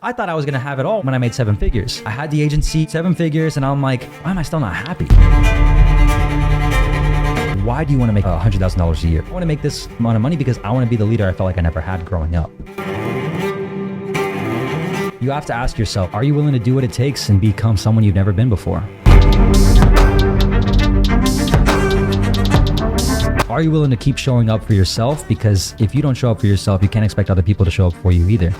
I thought I was gonna have it all when I made 7 figures. I had the agency, 7 figures, and I'm like, why am I still not happy? Why do you want to make $100,000 a year? I want to make this amount of money because I want to be the leader I felt like I never had growing up. You have to ask yourself, are you willing to do what it takes and become someone you've never been before? Are you willing to keep showing up for yourself? Because if you don't show up for yourself, you can't expect other people to show up for you either.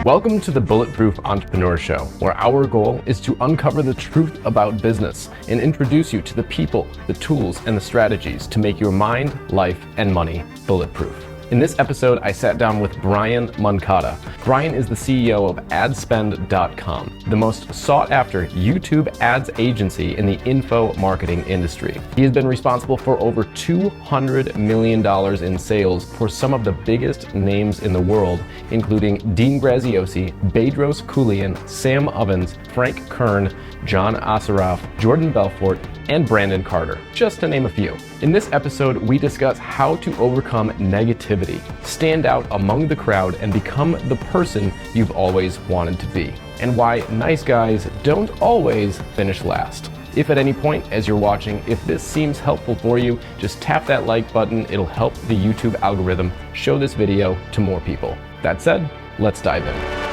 Welcome to the Bulletproof Entrepreneur Show, where our goal is to uncover the truth about business and introduce you to the people, the tools, and the strategies to make your mind, life, and money bulletproof. In this episode, I sat down with Brian Moncada. Brian is the CEO of adspend.com, the most sought after YouTube ads agency in the info marketing industry. He has been responsible for over $200 million in sales for some of the biggest names in the world, including Dean Graziosi, Bedros Keuilian, Sam Ovens, Frank Kern, John Assaraf, Jordan Belfort, and Brandon Carter, just to name a few. In this episode, we discuss how to overcome negativity, stand out among the crowd, and become the person you've always wanted to be, and why nice guys don't always finish last. If at any point as you're watching, if this seems helpful for you, just tap that like button. It'll help the YouTube algorithm show this video to more people. That said, let's dive in.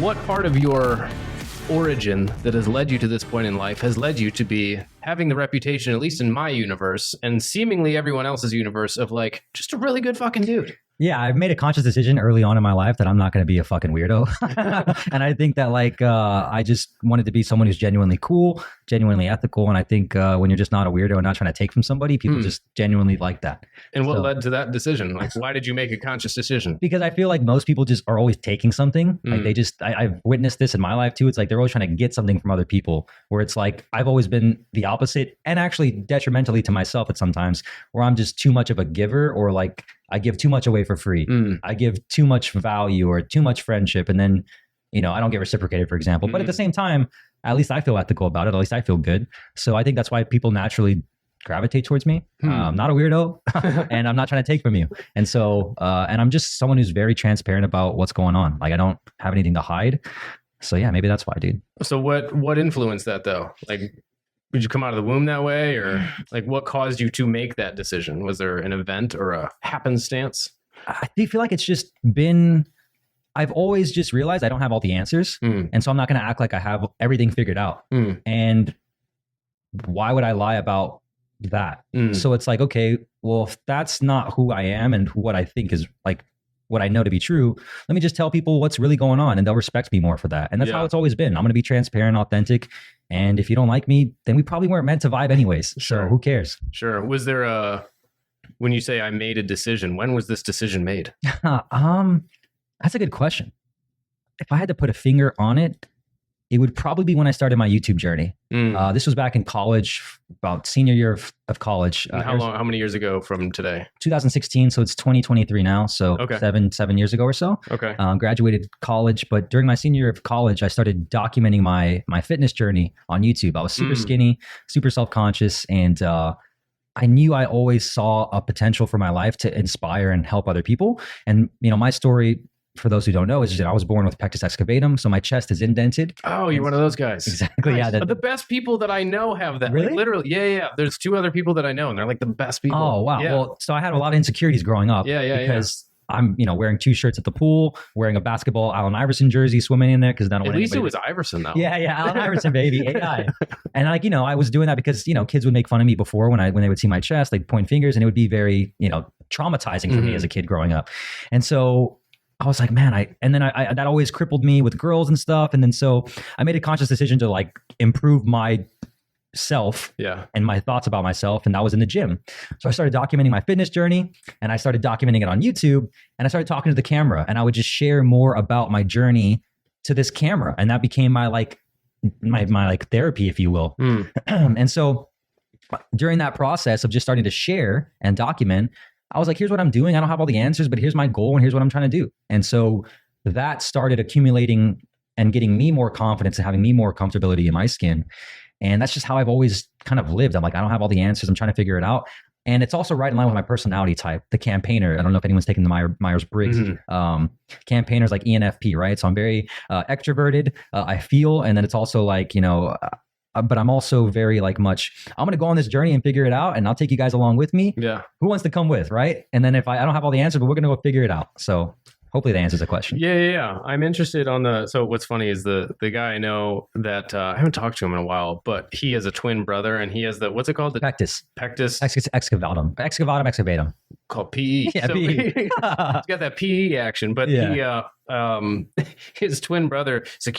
What part of your origin that has led you to this point in life has led you to be having the reputation, at least in my universe and seemingly everyone else's universe, of like just a really good fucking dude? Yeah, I've made a conscious decision early on in my life that I'm not going to be a fucking weirdo. And I think that I just wanted to be someone who's genuinely cool, genuinely ethical. And I think when you're just not a weirdo and not trying to take from somebody, people just genuinely like that. And what led to that decision? Like, why did you make a conscious decision? Because I feel like most people just are always taking something. Like they just, I've witnessed this in my life too. It's like they're always trying to get something from other people, where it's like I've always been the opposite, and actually detrimentally to myself at sometimes, where I'm just too much of a giver, or like I give too much away for free. I give too much value or too much friendship. And then, I don't get reciprocated, for example. But at the same time, at least I feel ethical about it. At least I feel good. So I think that's why people naturally gravitate towards me. I'm not a weirdo and I'm not trying to take from you. And so, and I'm just someone who's very transparent about what's going on. Like I don't have anything to hide. So yeah, maybe that's why, dude. So what influenced that though? Like, did you come out of the womb that way, or like what caused you to make that decision? Was there an event or a happenstance? I feel like it's just been, I've always just realized I don't have all the answers. And so I'm not going to act like I have everything figured out. And why would I lie about that? So it's like, okay, well, if that's not who I am and what I think is like what I know to be true, let me just tell people what's really going on, and they'll respect me more for that. And that's how it's always been. I'm going to be transparent, authentic. And if you don't like me, then we probably weren't meant to vibe anyways. Sure. So who cares? Sure. Was there when you say I made a decision, when was this decision made? That's a good question. If I had to put a finger on it, it would probably be when I started my YouTube journey. This was back in college, about senior year of college. How many years ago from today? 2016. So it's 2023 now. So seven years ago or so. Okay. Graduated college, but during my senior year of college, I started documenting my fitness journey on YouTube. I was super skinny, super self-conscious, and I knew I always saw a potential for my life to inspire and help other people. And my story, for those who don't know, is that I was born with pectus excavatum, so my chest is indented. Oh, you're one of those guys. Exactly. Nice. Yeah. The best people that I know have that. Really? Like, literally. Yeah. There's 2 other people that I know, and they're like the best people. Oh, wow. Yeah. Well, so I had a lot of insecurities growing up. Because I'm, wearing 2 shirts at the pool, wearing a basketball Allen Iverson jersey, swimming in there because I don't want At least it was Iverson though. Yeah, Allen Iverson, baby, AI. And I was doing that because kids would make fun of me before when they would see my chest, like point fingers, and it would be very traumatizing for me as a kid growing up. And so I was like, man, that always crippled me with girls and stuff. And then so I made a conscious decision to like improve my self and my thoughts about myself. And that was in the gym. So I started documenting my fitness journey, and I started documenting it on YouTube, and I started talking to the camera, and I would just share more about my journey to this camera. And that became my therapy, if you will. And so during that process of just starting to share and document, I was like, here's what I'm doing. I don't have all the answers, but here's my goal and here's what I'm trying to do. And so that started accumulating and getting me more confidence and having me more comfortability in my skin. And that's just how I've always kind of lived. I'm like, I don't have all the answers. I'm trying to figure it out. And it's also right in line with my personality type, the campaigner. I don't know if anyone's taken the Myers-Briggs. Campaigners like ENFP, right? So I'm very extroverted. I feel, and then it's also like, but I'm also very like much, I'm going to go on this journey and figure it out, and I'll take you guys along with me. Yeah. Who wants to come with, right? And then if I don't have all the answers, but we're going to go figure it out. So hopefully that answers the question. Yeah. I'm interested on so what's funny is the guy I know that I haven't talked to him in a while, but he has a twin brother, and he has what's it called? The Pectus. Excavatum. Called PE. Yeah, so PE. He's got that PE action, but his twin brother, it's like,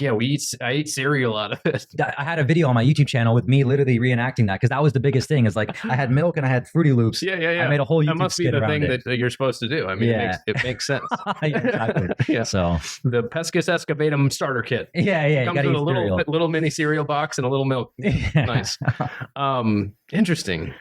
I eat cereal out of it. I had a video on my YouTube channel with me literally reenacting that, because that was the biggest thing. Is like I had milk and I had Fruity Loops. Yeah. I made a whole YouTube that must be the thing that you're supposed to do. I mean, it makes sense. Exactly. Yeah. So the Pescus excavatum starter kit. Yeah. Comes with a little mini cereal box and a little milk. Nice. Interesting.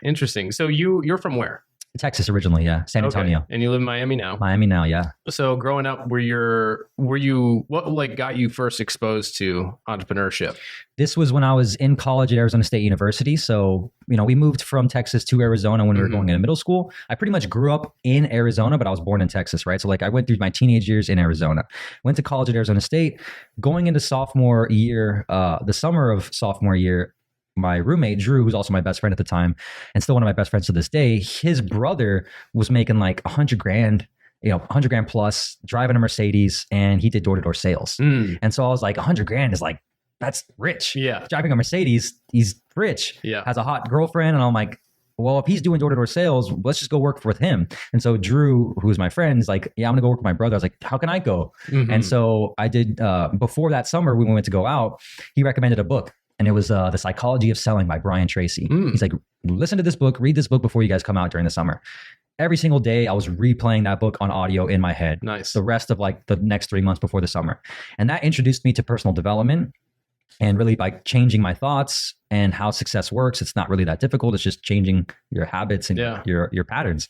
So you're from where? Texas originally, yeah. San Antonio. Okay. And you live in Miami now? Miami now, yeah. So growing up, were you what like got you first exposed to entrepreneurship? This was when I was in college at Arizona State University. So, we moved from Texas to Arizona when we were going into middle school. I pretty much grew up in Arizona, but I was born in Texas, right? So like I went through my teenage years in Arizona, went to college at Arizona State. Going into sophomore year, the summer of sophomore year, my roommate, Drew, who's also my best friend at the time and still one of my best friends to this day, his brother was making like $100,000, $100,000 plus, driving a Mercedes, and he did door-to-door sales. And so I was like, $100,000 is like, that's rich. Yeah. Driving a Mercedes, he's rich. Yeah. Has a hot girlfriend. And I'm like, well, if he's doing door-to-door sales, let's just go work with him. And so Drew, who's my friend, is like, yeah, I'm gonna go work with my brother. I was like, how can I go? And so I did, before that summer, when we went to go out, he recommended a book. And it was The Psychology of Selling by Brian Tracy. He's like, listen to this book, read this book before you guys come out during the summer. Every single day, I was replaying that book on audio in my head. Nice. The rest of like the next 3 months before the summer. And that introduced me to personal development, and really by changing my thoughts and how success works. It's not really that difficult. It's just changing your habits and your patterns.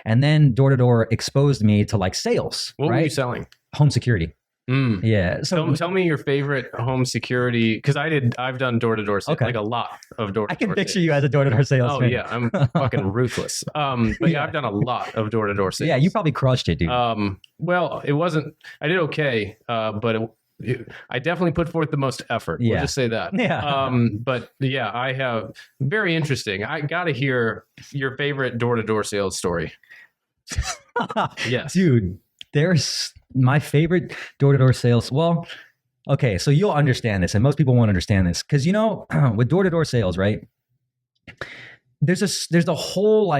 And then door-to-door exposed me to like sales. What were you selling? Home security. Yeah. So tell me your favorite home security, because I've done door-to-door sales, like a lot of door-to-door. I can picture you as a door-to-door salesman. Oh yeah, I'm fucking ruthless. But yeah, I've done a lot of door-to-door sales. Yeah, you probably crushed it, dude. Well, it wasn't. I did okay, but I definitely put forth the most effort. We'll just say that. Yeah. But yeah, I have very interesting. I got to hear your favorite door-to-door sales story. Yes, dude. There's my favorite door-to-door sales. Well, okay, so you'll understand this, and most people won't understand this, because with door-to-door sales, right? There's a whole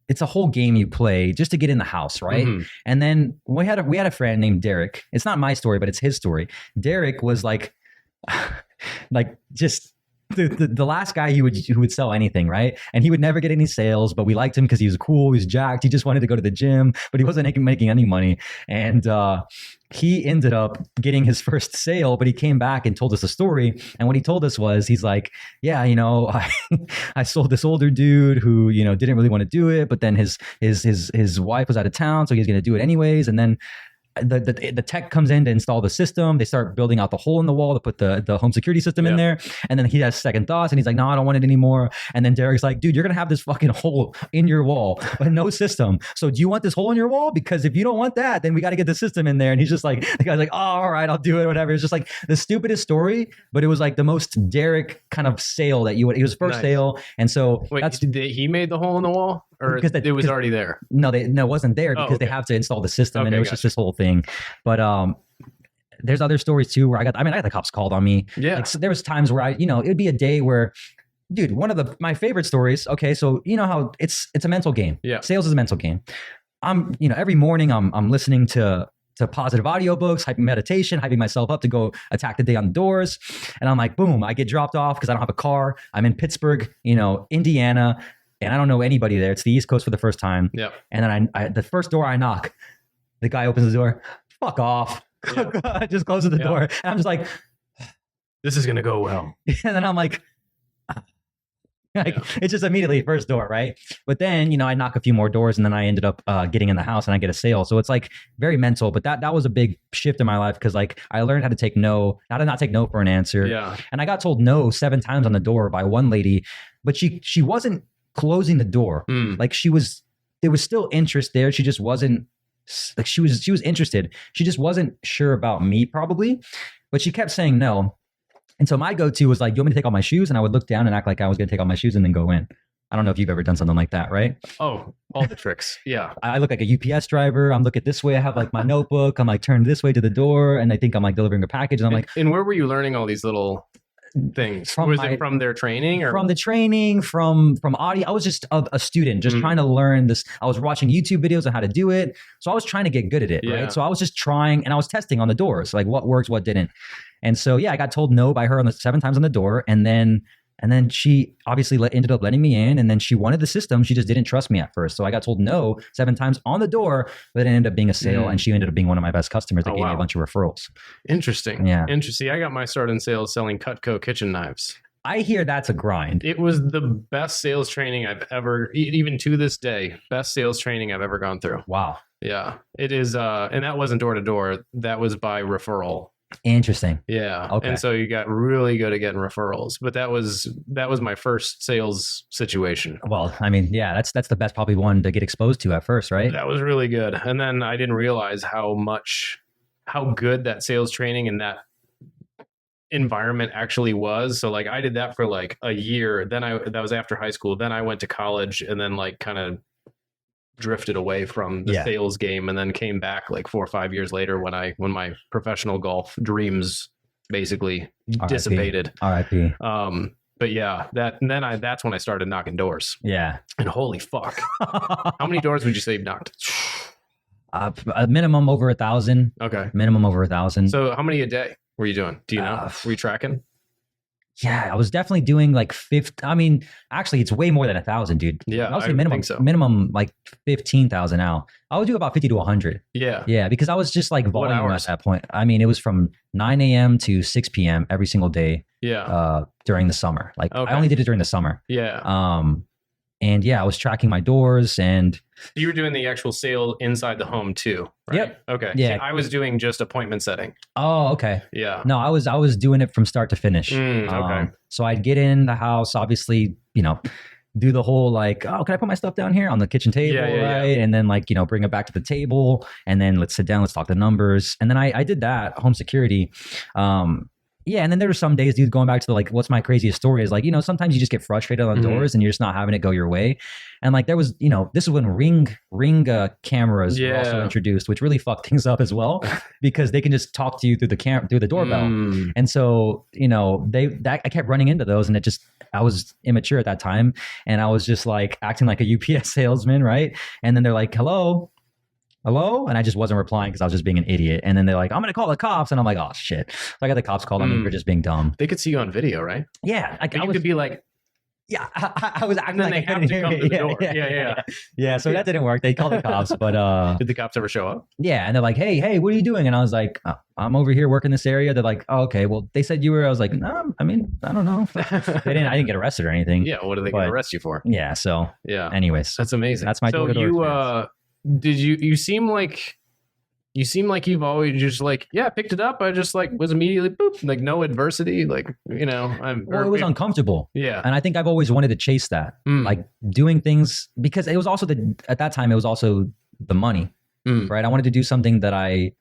it's a whole game you play just to get in the house, right? And then we had a friend named Derek. It's not my story, but it's his story. Derek was like just the last guy who would sell anything, right? And he would never get any sales, but we liked him because he was cool, he was jacked, he just wanted to go to the gym, but he wasn't making any money. And he ended up getting his first sale, but he came back and told us a story. And what he told us was, he's like, yeah, I sold this older dude who, didn't really want to do it, but then his wife was out of town, so he was going to do it anyways. And then the tech comes in to install the system. They start building out the hole in the wall to put the home security system in there. And then he has second thoughts and he's like, no, I don't want it anymore. And then Derek's like, dude, you're going to have this fucking hole in your wall, but no system. So do you want this hole in your wall? Because if you don't want that, then we got to get the system in there. And he's just like, the guy's like, oh, all right, I'll do it, whatever. It's just like the stupidest story, but it was like the most Derek kind of sale that it was first sale. And so he made the hole in the wall? Or it was already there? No, it wasn't there because they have to install the system, and it was just this whole thing. But there's other stories too where I got the cops called on me. Yeah, so there was times where it'd be a day where, dude, one of my favorite stories. Okay, so you know how it's a mental game. Yeah, sales is a mental game. Every morning I'm listening to positive audiobooks, hyping meditation, hyping myself up to go attack the day on the doors, and I'm like, boom, I get dropped off because I don't have a car. I'm in Pittsburgh, Indiana. And I don't know anybody there. It's the East Coast for the first time. Yeah. And then the first door I knock, the guy opens the door. Fuck off. Yeah. Just closes the door. And I'm just like, this is going to go well. And then I'm like, Like it's just immediately first door, right? But then, you know, I knock a few more doors and then I ended up getting in the house and I get a sale. So it's like very mental, but that was a big shift in my life because like I learned how to take no, how to not take no for an answer. Yeah. And I got told no 7 times on the door by one lady, but she wasn't closing the door. Like there was still interest there. She just wasn't like, she was interested. She just wasn't sure about me probably, but she kept saying no. And so my go-to was like, you want me to take off my shoes? And I would look down and act like I was going to take off my shoes and then go in. I don't know if you've ever done something like that, right? Oh, all the tricks. Yeah. I look like a UPS driver. I'm looking this way. I have like my notebook. I'm like turned this way to the door and I think I'm like delivering a package. And I'm like, and where were you learning all these little things? Was it from their training or from the training, from audio? I was just a student, just trying to learn this. I was watching YouTube videos on how to do it. So I was trying to get good at it, right? So I was just trying and I was testing on the doors, like what works, what didn't. And so, yeah, I got told no by her on the 7 times on the door. And then she obviously ended up letting me in. And then she wanted the system. She just didn't trust me at first. So I got told no 7 times on the door, but it ended up being a sale. And she ended up being one of my best customers that gave me a bunch of referrals. Interesting. Yeah. Interesting. I got my start in sales selling Cutco kitchen knives. I hear that's a grind. It was the best sales training I've ever, even to this day, best sales training I've ever gone through. Wow. Yeah. It is. And that wasn't door to door. That was by referral. Interesting. Yeah. Okay. And so you got really good at getting referrals, but that was my first sales situation. Well, I mean, yeah, that's the best probably one to get exposed to at first, right? That was really good. And then I didn't realize how good that sales training and that environment actually was. So like I did that for like a year. Then that was after high school. Then I went to college and then like kind of drifted away from the sales game and then came back like 4 or 5 years later when my professional golf dreams basically dissipated. R.I.P. But yeah, that's when I started knocking doors. Yeah. And holy fuck. How many doors would you say you've knocked? A minimum over 1,000. Okay. Minimum over 1,000. So how many a day were you doing? Do you know? Were you tracking? Yeah, I was definitely doing like 50. I mean, actually, it's way more than 1,000, dude. Yeah, I think so. Minimum like 15,000 now. I would do about 50 to 100. Yeah. Yeah, because I was just like volume at that point. I mean, it was from 9 a.m. to 6 p.m. every single day. Yeah. During the summer. Like I only did it during the summer. Yeah. And yeah, I was tracking my doors and you were doing the actual sale inside the home too, right? Yep. Okay. Yeah. See, I was doing just appointment setting. Oh, okay. Yeah. No, I was doing it from start to finish. Okay. So I'd get in the house, obviously, you know, do the whole like, oh, can I put my stuff down here on the kitchen table, right? And then like, you know, bring it back to the table and then let's sit down, let's talk the numbers. And then I did that, home security. Yeah, and then there were some days, dude, going back to the, like, what's my craziest story is like, you know, sometimes you just get frustrated on doors and you're just not having it go your way. And like there was, you know, this is when ring cameras were also introduced, which really fucked things up as well because they can just talk to you through the doorbell. And so, you know, I kept running into those and I was immature at that time and I was just like acting like a UPS salesman, right? And then they're like, hello? And I just wasn't replying because I was just being an idiot. And then they're like, I'm going to call the cops. And I'm like, oh, shit. So I got the cops called on me for just being dumb. They could see you on video, right? Yeah. I could be like, yeah, I was acting and then like they have to come to the door. Yeah. So that didn't work. They called the cops, but did the cops ever show up? Yeah, and they're like, "Hey, what are you doing?" And I was like, oh, "I'm over here working this area." They're like, "Oh, okay. Well, they said you were." I was like, "No, I mean, I don't know." I didn't get arrested or anything. Yeah. What are they going to arrest you for? Yeah. So yeah. Anyways, that's amazing. That's my. So you seem like. You seem like you've always just like, yeah, picked it up. I just like was immediately boop, like no adversity. Like, you know, it was uncomfortable. Yeah. And I think I've always wanted to chase that, like doing things because it was also at that time, it was also the money, right? I wanted to do something that I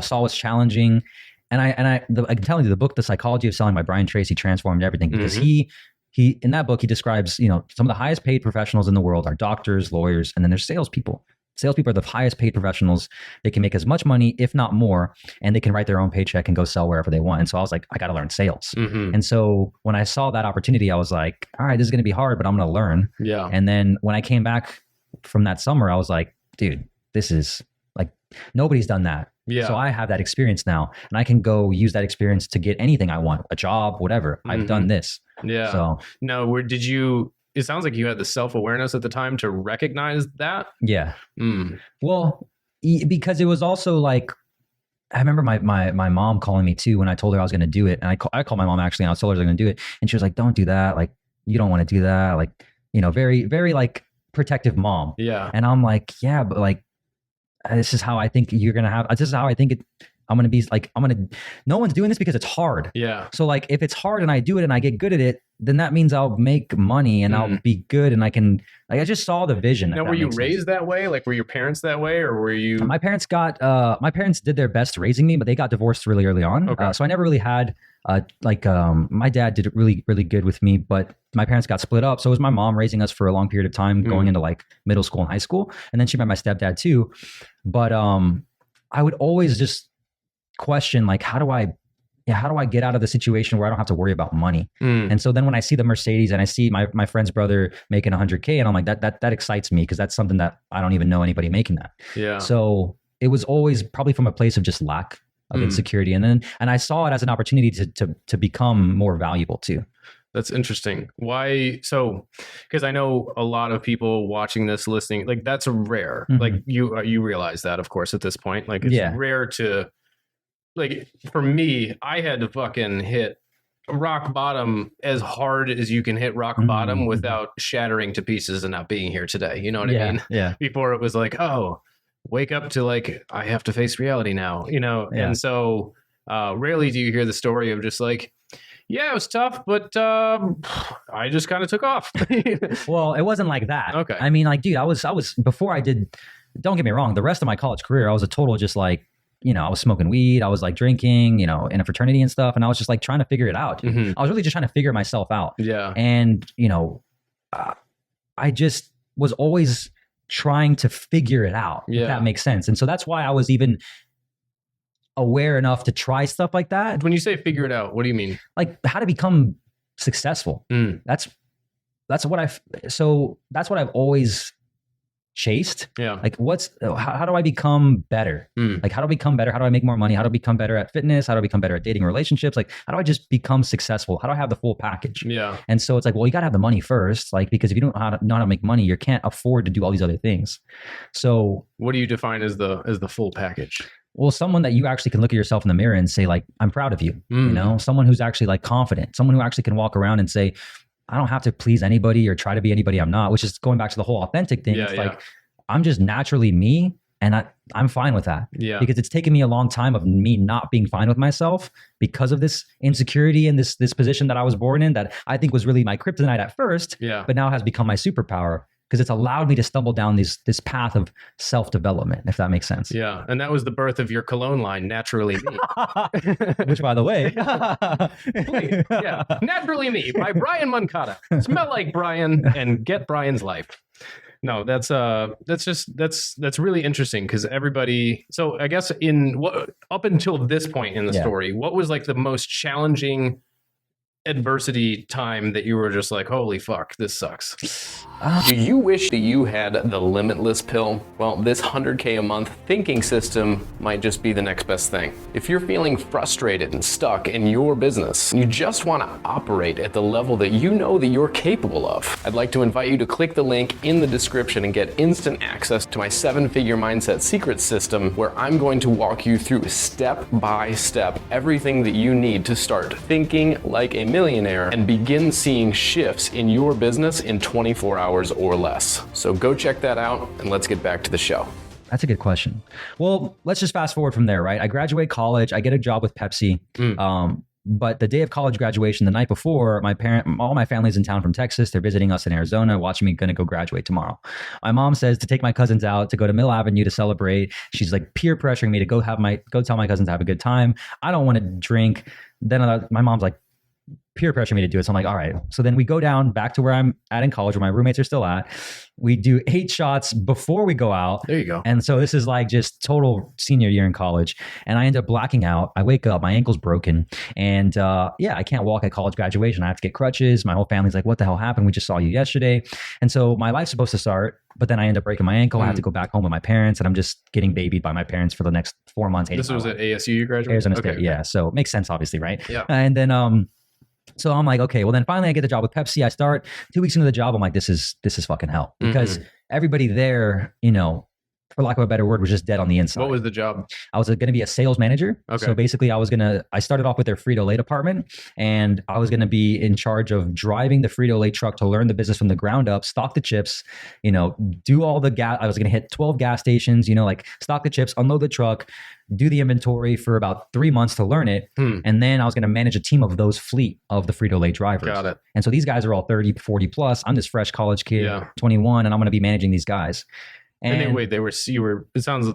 saw was challenging. And I can tell you the book, The Psychology of Selling by Brian Tracy transformed everything because he in that book, he describes, you know, some of the highest paid professionals in the world are doctors, lawyers, and then there's salespeople. Salespeople are the highest paid professionals. They can make as much money, if not more, and they can write their own paycheck and go sell wherever they want. And so I was like, I got to learn sales. And so when I saw that opportunity, I was like, all right, this is going to be hard, but I'm going to learn. Yeah. And then when I came back from that summer, I was like, dude, this is like, nobody's done that. Yeah. So I have that experience now and I can go use that experience to get anything I want, a job, whatever. I've done this. Yeah. So no, it sounds like you had the self-awareness at the time to recognize that. Yeah. Well, because it was also like, I remember my mom calling me too when I told her I was going to do it. And I called my mom actually and I told her I was going to do it. And she was like, don't do that. Like, you don't want to do that. Like, very, very like protective mom. Yeah. And I'm like, yeah, but like, this is how I think you're going to have, this is how I think it, I'm going to be like, no one's doing this because it's hard. Yeah. So like, if it's hard and I do it and I get good at it, then that means I'll make money and I'll be good and I can, like, I just saw the vision. Now, were you raised that way? Like, were your parents that way, or were you? My parents did their best raising me, but they got divorced really early on. Okay. So I never really had, my dad did it really, really good with me, but my parents got split up. So it was my mom raising us for a long period of time, going into like middle school and high school. And then she met my stepdad too. But I would always just question, like, how do I get out of the situation where I don't have to worry about money? And so then when I see the Mercedes and I see my friend's brother making 100K, and I'm like, that excites me, because that's something that I don't even know anybody making that. Yeah. So it was always probably from a place of just lack of insecurity. And I saw it as an opportunity to become more valuable too. That's interesting. Why? So, because I know a lot of people watching this, listening, like, that's a rare, like you realize that, of course, at this point, like, it's rare to, like, for me, I had to fucking hit rock bottom as hard as you can hit rock bottom without shattering to pieces and not being here today. You know what I mean? Yeah. Before it was like, oh, wake up to, like, I have to face reality now, And so rarely do you hear the story of just like, yeah, it was tough, but I just kind of took off. Well, it wasn't like that. Okay. I mean, like, dude, I was before I did, don't get me wrong, the rest of my college career, I was a total just like, I was smoking weed, I was like drinking, in a fraternity and stuff. And I was just like trying to figure it out. I was really just trying to figure myself out. Yeah. And, I just was always trying to figure it out. Yeah. If that makes sense. And so that's why I was even aware enough to try stuff like that. When you say figure it out, what do you mean? Like how to become successful. That's what I've always chased. Yeah. Like how do I become better? Like how do I become better? How do I make more money? How do I become better at fitness? How do I become better at dating relationships? Like how do I just become successful? How do I have the full package? Yeah. And so it's like, well, you gotta have the money first, like, because if you don't know how to make money, you can't afford to do all these other things. So what do you define as the full package? Well, someone that you actually can look at yourself in the mirror and say, like, I'm proud of you, someone who's actually like confident, someone who actually can walk around and say, I don't have to please anybody or try to be anybody I'm not, which is going back to the whole authentic thing. It's like, I'm just naturally me, and I'm fine with that. Yeah. Because it's taken me a long time of me not being fine with myself because of this insecurity and this position that I was born in that I think was really my kryptonite at first, but now has become my superpower, because it's allowed me to stumble down this path of self-development, if that makes sense. Yeah. And that was the birth of your cologne line, Naturally Me. Which, by the way, please, Naturally Me by Brian Moncada. Smell like Brian and get Brian's life. No, that's really interesting, because everybody. So I guess up until this point in the story, what was like the most challenging adversity time that you were just like, holy fuck, this sucks? Do you wish that you had the limitless pill? Well, this 100K a month thinking system might just be the next best thing. If you're feeling frustrated and stuck in your business, you just want to operate at the level that you know that you're capable of, I'd like to invite you to click the link in the description and get instant access to my 7-figure mindset secret system, where I'm going to walk you through step by step everything that you need to start thinking like a millionaire and begin seeing shifts in your business in 24 hours or less. So go check that out, and let's get back to the show. That's a good question. Well, let's just fast forward from there, right? I graduate college, I get a job with Pepsi. But the day of college graduation, the night before, all my family's in town from Texas. They're visiting us in Arizona, watching me gonna go graduate tomorrow. My mom says to take my cousins out to go to Mill Avenue to celebrate. She's like peer pressuring me to go tell my cousins to have a good time. I don't want to drink. Then my mom's like peer pressure me to do it. So I'm like, all right. So then we go down back to where I'm at in college, where my roommates are still at. We do 8 shots before we go out. There you go. And so this is like just total senior year in college. And I end up blacking out. I wake up, my ankle's broken. And I can't walk at college graduation. I have to get crutches. My whole family's like, what the hell happened? We just saw you yesterday. And so my life's supposed to start, but then I end up breaking my ankle. I have to go back home with my parents, and I'm just getting babied by my parents for the next 4 months. This was at ASU you graduated? Arizona State, yeah. So it makes sense, obviously, right? Yeah. And then so I'm like, okay, well then finally I get the job with Pepsi. I start 2 weeks into the job. I'm like, this is fucking hell, because everybody there, for lack of a better word, was just dead on the inside. What was the job? I was going to be a sales manager. Okay. So basically I started off with their Frito-Lay department, and I was going to be in charge of driving the Frito-Lay truck to learn the business from the ground up, stock the chips, do all the gas. I was going to hit 12 gas stations, like stock the chips, unload the truck, do the inventory for about 3 months to learn it. And then I was going to manage a team of those fleet of the Frito-Lay drivers. Got it. And so these guys are all 30, 40 plus. I'm this fresh college kid, 21, and I'm going to be managing these guys. And wait, it sounds,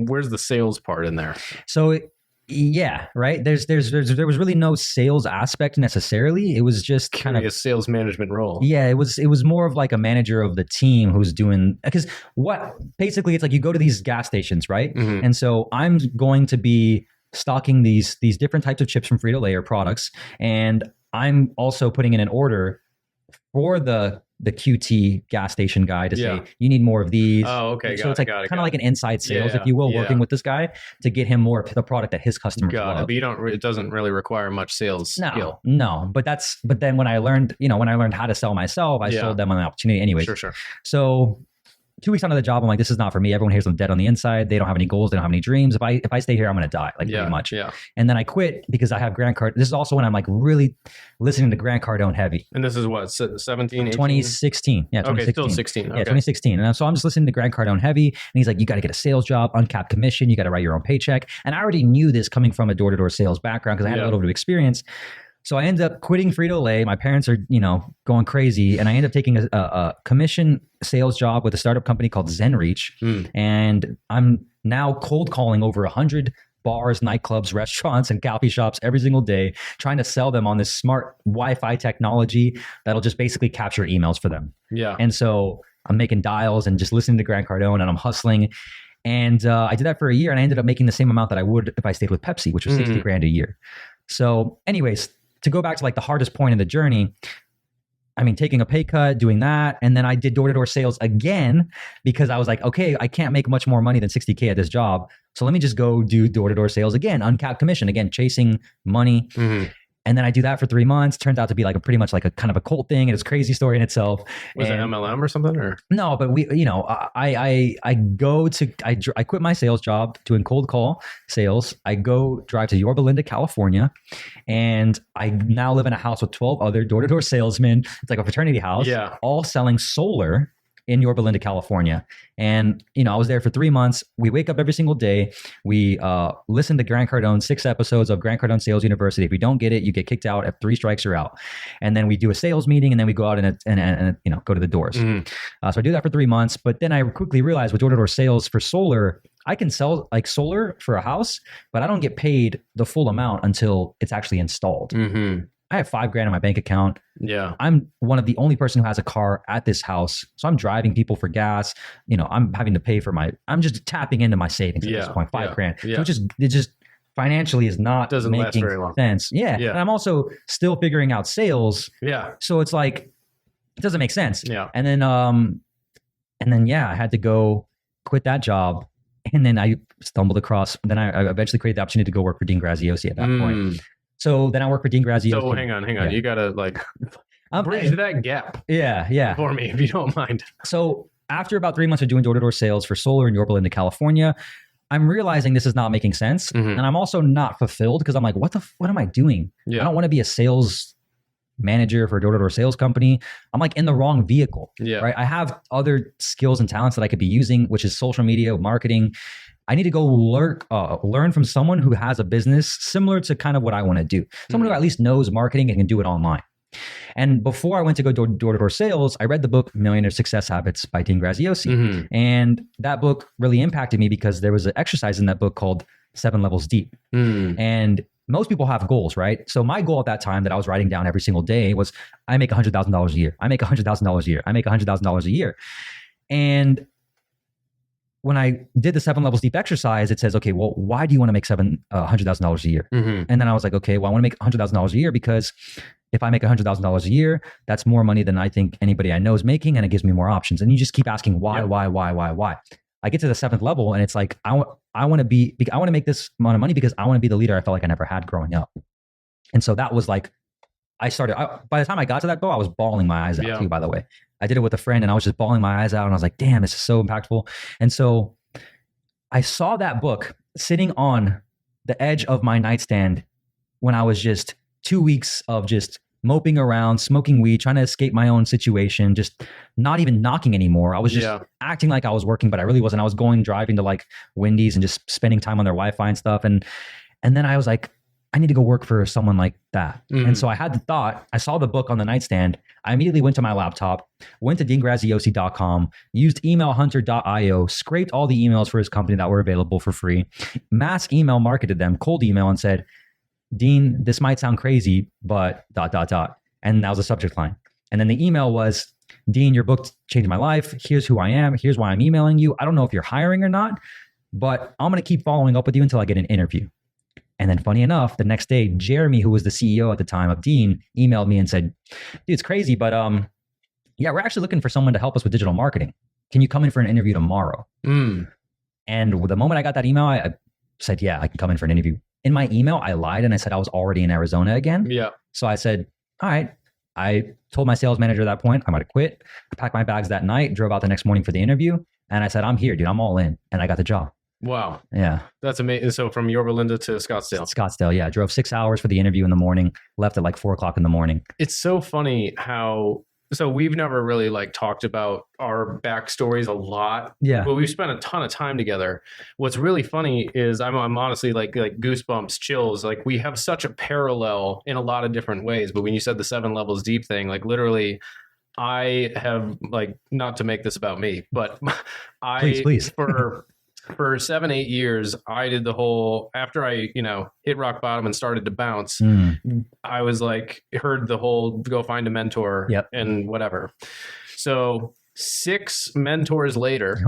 where's the sales part in there? So yeah, right. There was really no sales aspect necessarily. It was just kind of a sales management role. Yeah, it was more of like a manager of the team who's doing, because basically it's like you go to these gas stations, right? And so I'm going to be stocking these different types of chips from Frito-Lay or products, and I'm also putting in an order for the QT gas station guy to say, you need more of these. Oh, okay. So it's like kind of like an inside sales, if you will, working with this guy to get him more of the product that his customers love. But it doesn't really require much sales skill. No. But then when I learned how to sell myself, I sold them an opportunity anyway. Sure. So 2 weeks onto the job, I'm like, this is not for me. Everyone here's them dead on the inside. They don't have any goals. They don't have any dreams. If I stay here, I'm going to die, pretty much. Yeah. And then I quit because I have Grant Cardone. This is also when I'm like really listening to Grant Cardone heavy. And this is what, 17, 18? 2016. Yeah, 2016. Okay, still 16. Okay. Yeah, 2016. And so I'm just listening to Grant Cardone heavy. And he's like, you got to get a sales job, uncapped commission. You got to write your own paycheck. And I already knew this coming from a door-to-door sales background because I had a little bit of experience. So I ended up quitting Frito-Lay. My parents are, going crazy. And I ended up taking a commission sales job with a startup company called ZenReach. And I'm now cold calling over 100 bars, nightclubs, restaurants, and coffee shops every single day, trying to sell them on this smart Wi-Fi technology that'll just basically capture emails for them. Yeah. And so I'm making dials and just listening to Grant Cardone, and I'm hustling. And I did that for a year, and I ended up making the same amount that I would if I stayed with Pepsi, which was $60,000 a year. So anyways, to go back to like the hardest point in the journey, I mean, taking a pay cut, doing that. And then I did door-to-door sales again because I was like, okay, I can't make much more money than $60K at this job. So let me just go do door-to-door sales again, uncapped commission, again, chasing money. And then I do that for 3 months. Turns out to be like a pretty much like a kind of a cult thing, and it's a crazy story in itself. Was it MLM or something? Or no, but I quit my sales job doing cold call sales. I go drive to Yorba Linda, California, and I now live in a house with 12 other door-to-door salesmen. It's like a fraternity house, all selling solar in Yorba Linda, California. And, I was there for 3 months. We wake up every single day. We listen to Grant Cardone, 6 episodes of Grant Cardone Sales University. If you don't get it, you get kicked out. At 3 strikes, you're out. And then we do a sales meeting, and then we go out and go to the doors. So I do that for 3 months. But then I quickly realized with door-to-door sales for solar, I can sell like solar for a house, but I don't get paid the full amount until it's actually installed. I have $5,000 in my bank account. Yeah. I'm one of the only person who has a car at this house. So I'm driving people for gas. I'm having to pay for I'm just tapping into my savings at this point, $5,000. So it just financially is not making sense. Yeah. And I'm also still figuring out sales. Yeah. So it's like, it doesn't make sense. Yeah. And then I had to go quit that job. And then I stumbled across, then I eventually created the opportunity to go work for Dean Graziosi at that point. So then I work for Dean Graziosi. So hang on. Yeah. You got to bridge that gap. Yeah. For me, if you don't mind. So after about 3 months of doing door-to-door sales for solar in Yorba Linda, California, I'm realizing this is not making sense. And I'm also not fulfilled because I'm like, what am I doing? I don't want to be a sales manager for a door-to-door sales company. I'm like in the wrong vehicle. Right. I have other skills and talents that I could be using, which is social media, marketing. I need to go learn from someone who has a business similar to kind of what I want to do. Someone who at least knows marketing and can do it online. And before I went to go door-to-door sales, I read the book Millionaire Success Habits by Dean Graziosi. And that book really impacted me because there was an exercise in that book called 7 Levels Deep. And most people have goals, right? So my goal at that time that I was writing down every single day was, I make $100,000 a year. I make $100,000 a year. I make $100,000 a year. And when I did the 7 Levels Deep exercise, it says, okay, well, why do you want to make $100,000 a year? And then I was like, okay, well, I want to make $100,000 a year because if I make $100,000 a year, that's more money than I think anybody I know is making, and it gives me more options. And you just keep asking why. I get to the 7th level, and it's like I want to make this amount of money because I want to be the leader I felt like I never had growing up. And so that was like, by the time I got to that goal, I was bawling my eyes out too, by the way. I did it with a friend, and I was just bawling my eyes out, and I was like, damn, this is so impactful. And so I saw that book sitting on the edge of my nightstand when I was just 2 weeks of just moping around, smoking weed, trying to escape my own situation, just not even knocking anymore. I was just acting like I was working, but I really wasn't. I was driving to like Wendy's and just spending time on their Wi-Fi and stuff. And then I was like, I need to go work for someone like that. And so I had the thought, I saw the book on the nightstand. I immediately went to my laptop, went to deangraziosi.com, used emailhunter.io, scraped all the emails for his company that were available for free, mass email marketed them, cold email, and said, Dean, this might sound crazy, but ... And that was the subject line. And then the email was, Dean, your book changed my life. Here's who I am. Here's why I'm emailing you. I don't know if you're hiring or not, but I'm going to keep following up with you until I get an interview. And then funny enough, the next day, Jeremy, who was the CEO at the time of Dean, emailed me and said, dude, it's crazy, but yeah, we're actually looking for someone to help us with digital marketing. Can you come in for an interview tomorrow? And the moment I got that email, I said, yeah, I can come in for an interview. In my email, I lied and I said I was already in Arizona again. Yeah. So I said, all right. I told my sales manager at that point, I might have quit. I packed my bags that night, drove out the next morning for the interview. And I said, I'm here, dude. I'm all in. And I got the job. Wow. Yeah. That's amazing. So from Yorba Linda to Scottsdale. Scottsdale, yeah. Drove 6 hours for the interview in the morning, left at like 4:00 in the morning. It's so funny how, so we've never really like talked about our backstories a lot. Yeah. But we've spent a ton of time together. What's really funny is I'm honestly like goosebumps, chills. Like we have such a parallel in a lot of different ways. But when you said the 7 levels deep thing, like literally I have like, not to make this about me, but please. For 7-8 years, I did the whole, after I, hit rock bottom and started to bounce, I was like, heard the whole go find a mentor and whatever. So 6 mentors later,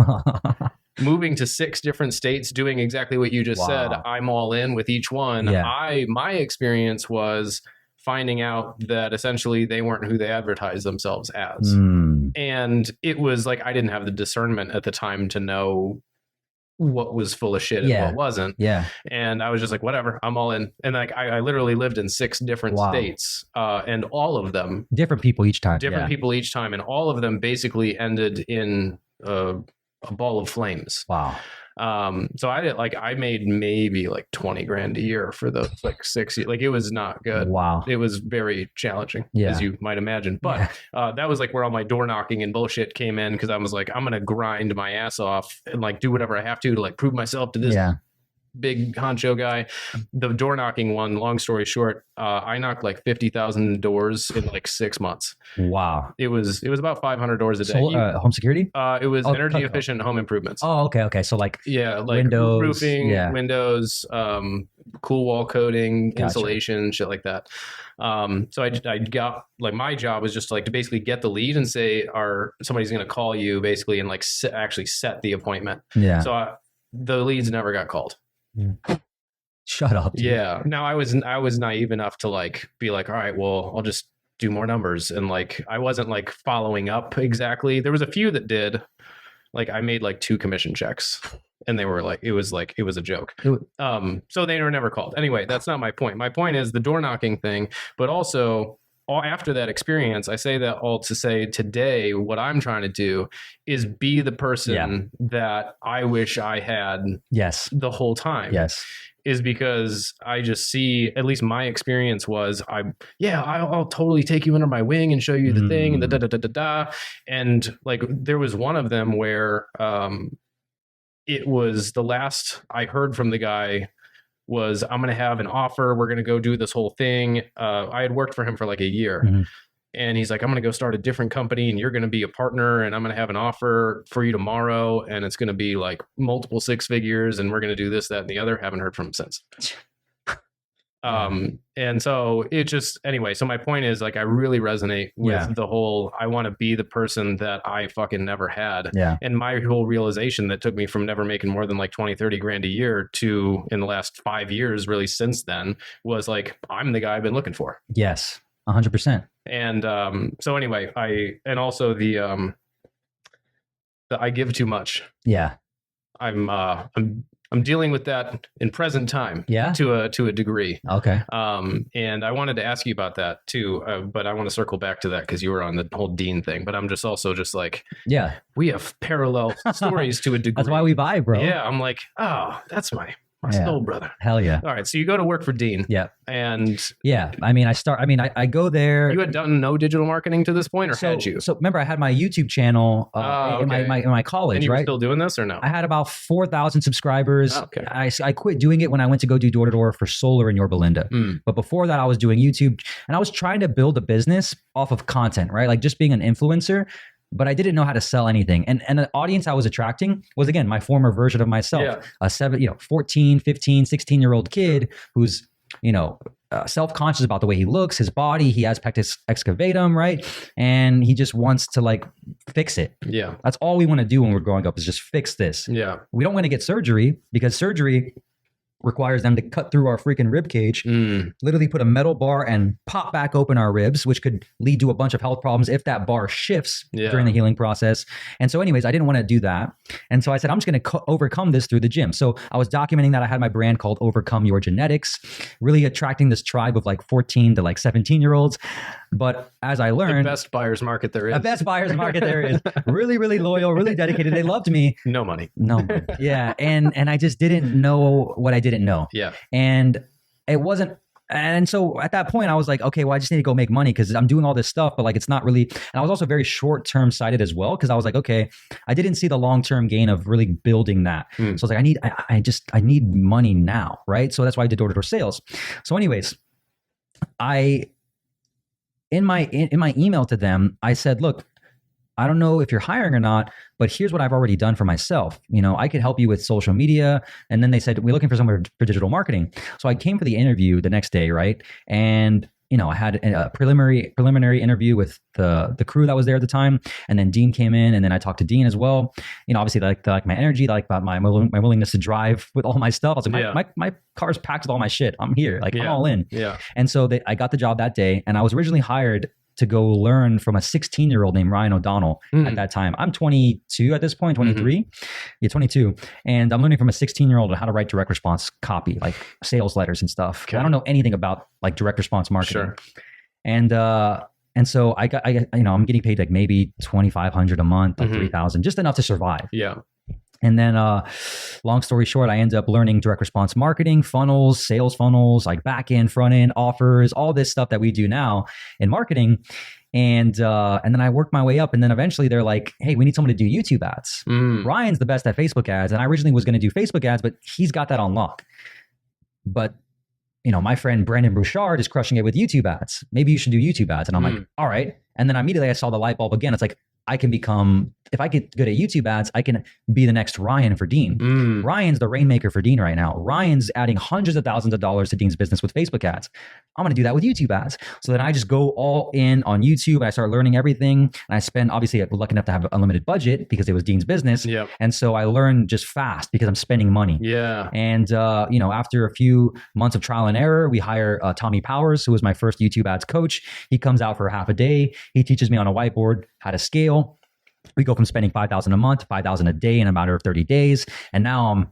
moving to 6 different states, doing exactly what you just said, I'm all in with each one. My experience was finding out that essentially they weren't who they advertised themselves as. And it was like, I didn't have the discernment at the time to know what was full of shit and what wasn't. Yeah. And I was just like, whatever, I'm all in. And like, I literally lived in 6 different states, and all of them different people each time. People each time. And all of them basically ended in a ball of flames. Wow. So I made maybe like 20 grand a year for those like 6 years. Like it was not good. Wow. It was very challenging, as you might imagine. But that was like where all my door knocking and bullshit came in. Cause I was like, I'm going to grind my ass off and like do whatever I have to like prove myself to this big honcho guy. The door knocking one, long story short, I knocked like 50,000 doors in like 6 months. Wow. It was about 500 doors a day. So, home security? It was energy efficient home improvements. Oh, okay. So like, like windows, roofing, windows, cool wall coating, insulation, shit like that. So I got like, my job was just like to basically get the lead and say, somebody's going to call you basically and like actually set the appointment. Yeah. So the leads never got called. Shut up. Dude. Yeah. Now I was naive enough to like be like, all right, well, I'll just do more numbers. And like, I wasn't like following up exactly. There was a few that did. Like I made like 2 commission checks and they were like, it was a joke. So they were never called. Anyway, that's not my point. My point is the door knocking thing, but also after that experience, I say that all to say today, what I'm trying to do is be the person that I wish I had the whole time. Yes. Is because I just see, at least my experience was, I'll totally take you under my wing and show you the thing and the And like, there was one of them where it was the last I heard from the guy was, I'm going to have an offer. We're going to go do this whole thing. I had worked for him for like a year. And he's like, I'm going to go start a different company and you're going to be a partner and I'm going to have an offer for you tomorrow. And it's going to be like multiple 6 figures and we're going to do this, that, and the other. Haven't heard from him since. And so it just, anyway, so my point is like, I really resonate with the whole, I want to be the person that I fucking never had. Yeah. And my whole realization that took me from never making more than like 20, 30 grand a year to in the last 5 years, really since then, was like, I'm the guy I've been looking for. Yes. 100%. And so anyway, also the I give too much. Yeah. I'm I'm dealing with that in present time. Yeah. To a degree. Okay. And I wanted to ask you about that too, but I want to circle back to that because you were on the whole Dean thing. But I'm just also just like, yeah, we have parallel stories to a degree. That's why we vibe, bro. Yeah, I'm like, oh, that's my soul brother. Hell yeah. All right, so you go to work for Dean. Yeah. And yeah, I mean, I go there. You had done no digital marketing to this point, or had you? So remember, I had my YouTube channel in my college, and you right? were still doing this or no? I had about 4,000 subscribers. Oh, okay. I quit doing it when I went to go do door-to-door for solar in Yorba Linda. But before that, I was doing YouTube, and I was trying to build a business off of content, right? Like just being an influencer. But I didn't know how to sell anything. And the audience I was attracting was, again, my former version of myself, a 14, 15, 16-year-old kid who's, self-conscious about the way he looks, his body, he has pectus excavatum, right? And he just wants to like fix it. Yeah. That's all we want to do when we're growing up is just fix this. Yeah. We don't want to get surgery because surgery requires them to cut through our freaking rib cage, literally put a metal bar and pop back open our ribs, which could lead to a bunch of health problems if that bar shifts during the healing process. And so anyways, I didn't want to do that. And so I said, I'm just going to overcome this through the gym. So I was documenting that. I had my brand called Overcome Your Genetics, really attracting this tribe of like 14 to like 17-year-olds. But as I learned, the best buyer's market there is. The best buyer's market there is. Really, really loyal, really dedicated. They loved me. No money. No. Yeah. And I just didn't know what I didn't know. Yeah. And it wasn't. And so at that point I was like, okay, well, I just need to go make money because I'm doing all this stuff, but like, it's not really, and I was also very short-term sighted as well. Cause I was like, okay, I didn't see the long-term gain of really building that. So I was like, I need money now. Right. So that's why I did door-to-door sales. So anyways, in my email to them, I said, look, I don't know if you're hiring or not, but here's what I've already done for myself. I could help you with social media. And then they said, we're looking for someone for digital marketing. So I came for the interview the next day, right? And I had a preliminary interview with the crew that was there at the time. And then Dean came in, and then I talked to Dean as well. Obviously they like my energy, they like my willingness to drive with all my stuff. I was like, my car's packed with all my shit. I'm here. Like I'm all in. Yeah. And so I got the job that day, and I was originally hired to go learn from a 16-year-old named Ryan O'Donnell at that time. I'm 22 at this point, 23. Yeah, 22. And I'm learning from a 16-year-old how to write direct response copy, like sales letters and stuff. Okay. I don't know anything about like direct response marketing. Sure. And so I got, I'm getting paid like maybe $2,500 a month, like $3,000, just enough to survive. Yeah. And then, long story short, I ended up learning direct response marketing, funnels, sales funnels, like back end, front end, offers, all this stuff that we do now in marketing. And then I worked my way up, and then eventually they're like, hey, we need someone to do YouTube ads. Ryan's the best at Facebook ads. And I originally was going to do Facebook ads, but he's got that on lock. But my friend Brandon Bouchard is crushing it with YouTube ads. Maybe you should do YouTube ads. And I'm like, all right. And then immediately I saw the light bulb again. It's like, if I get good at YouTube ads, I can be the next Ryan for Dean. Ryan's the rainmaker for Dean right now. Ryan's adding hundreds of thousands of dollars to Dean's business with Facebook ads. I'm going to do that with YouTube ads. So then I just go all in on YouTube, and I start learning everything. And I spend, obviously, I'm lucky enough to have an unlimited budget because it was Dean's business. Yep. And so I learn just fast because I'm spending money. Yeah. And, after a few months of trial and error, we hire Tommy Powers, who was my first YouTube ads coach. He comes out for half a day. He teaches me on a whiteboard how to scale. We go from spending $5,000 a month to $5,000 a day in a matter of 30 days. And now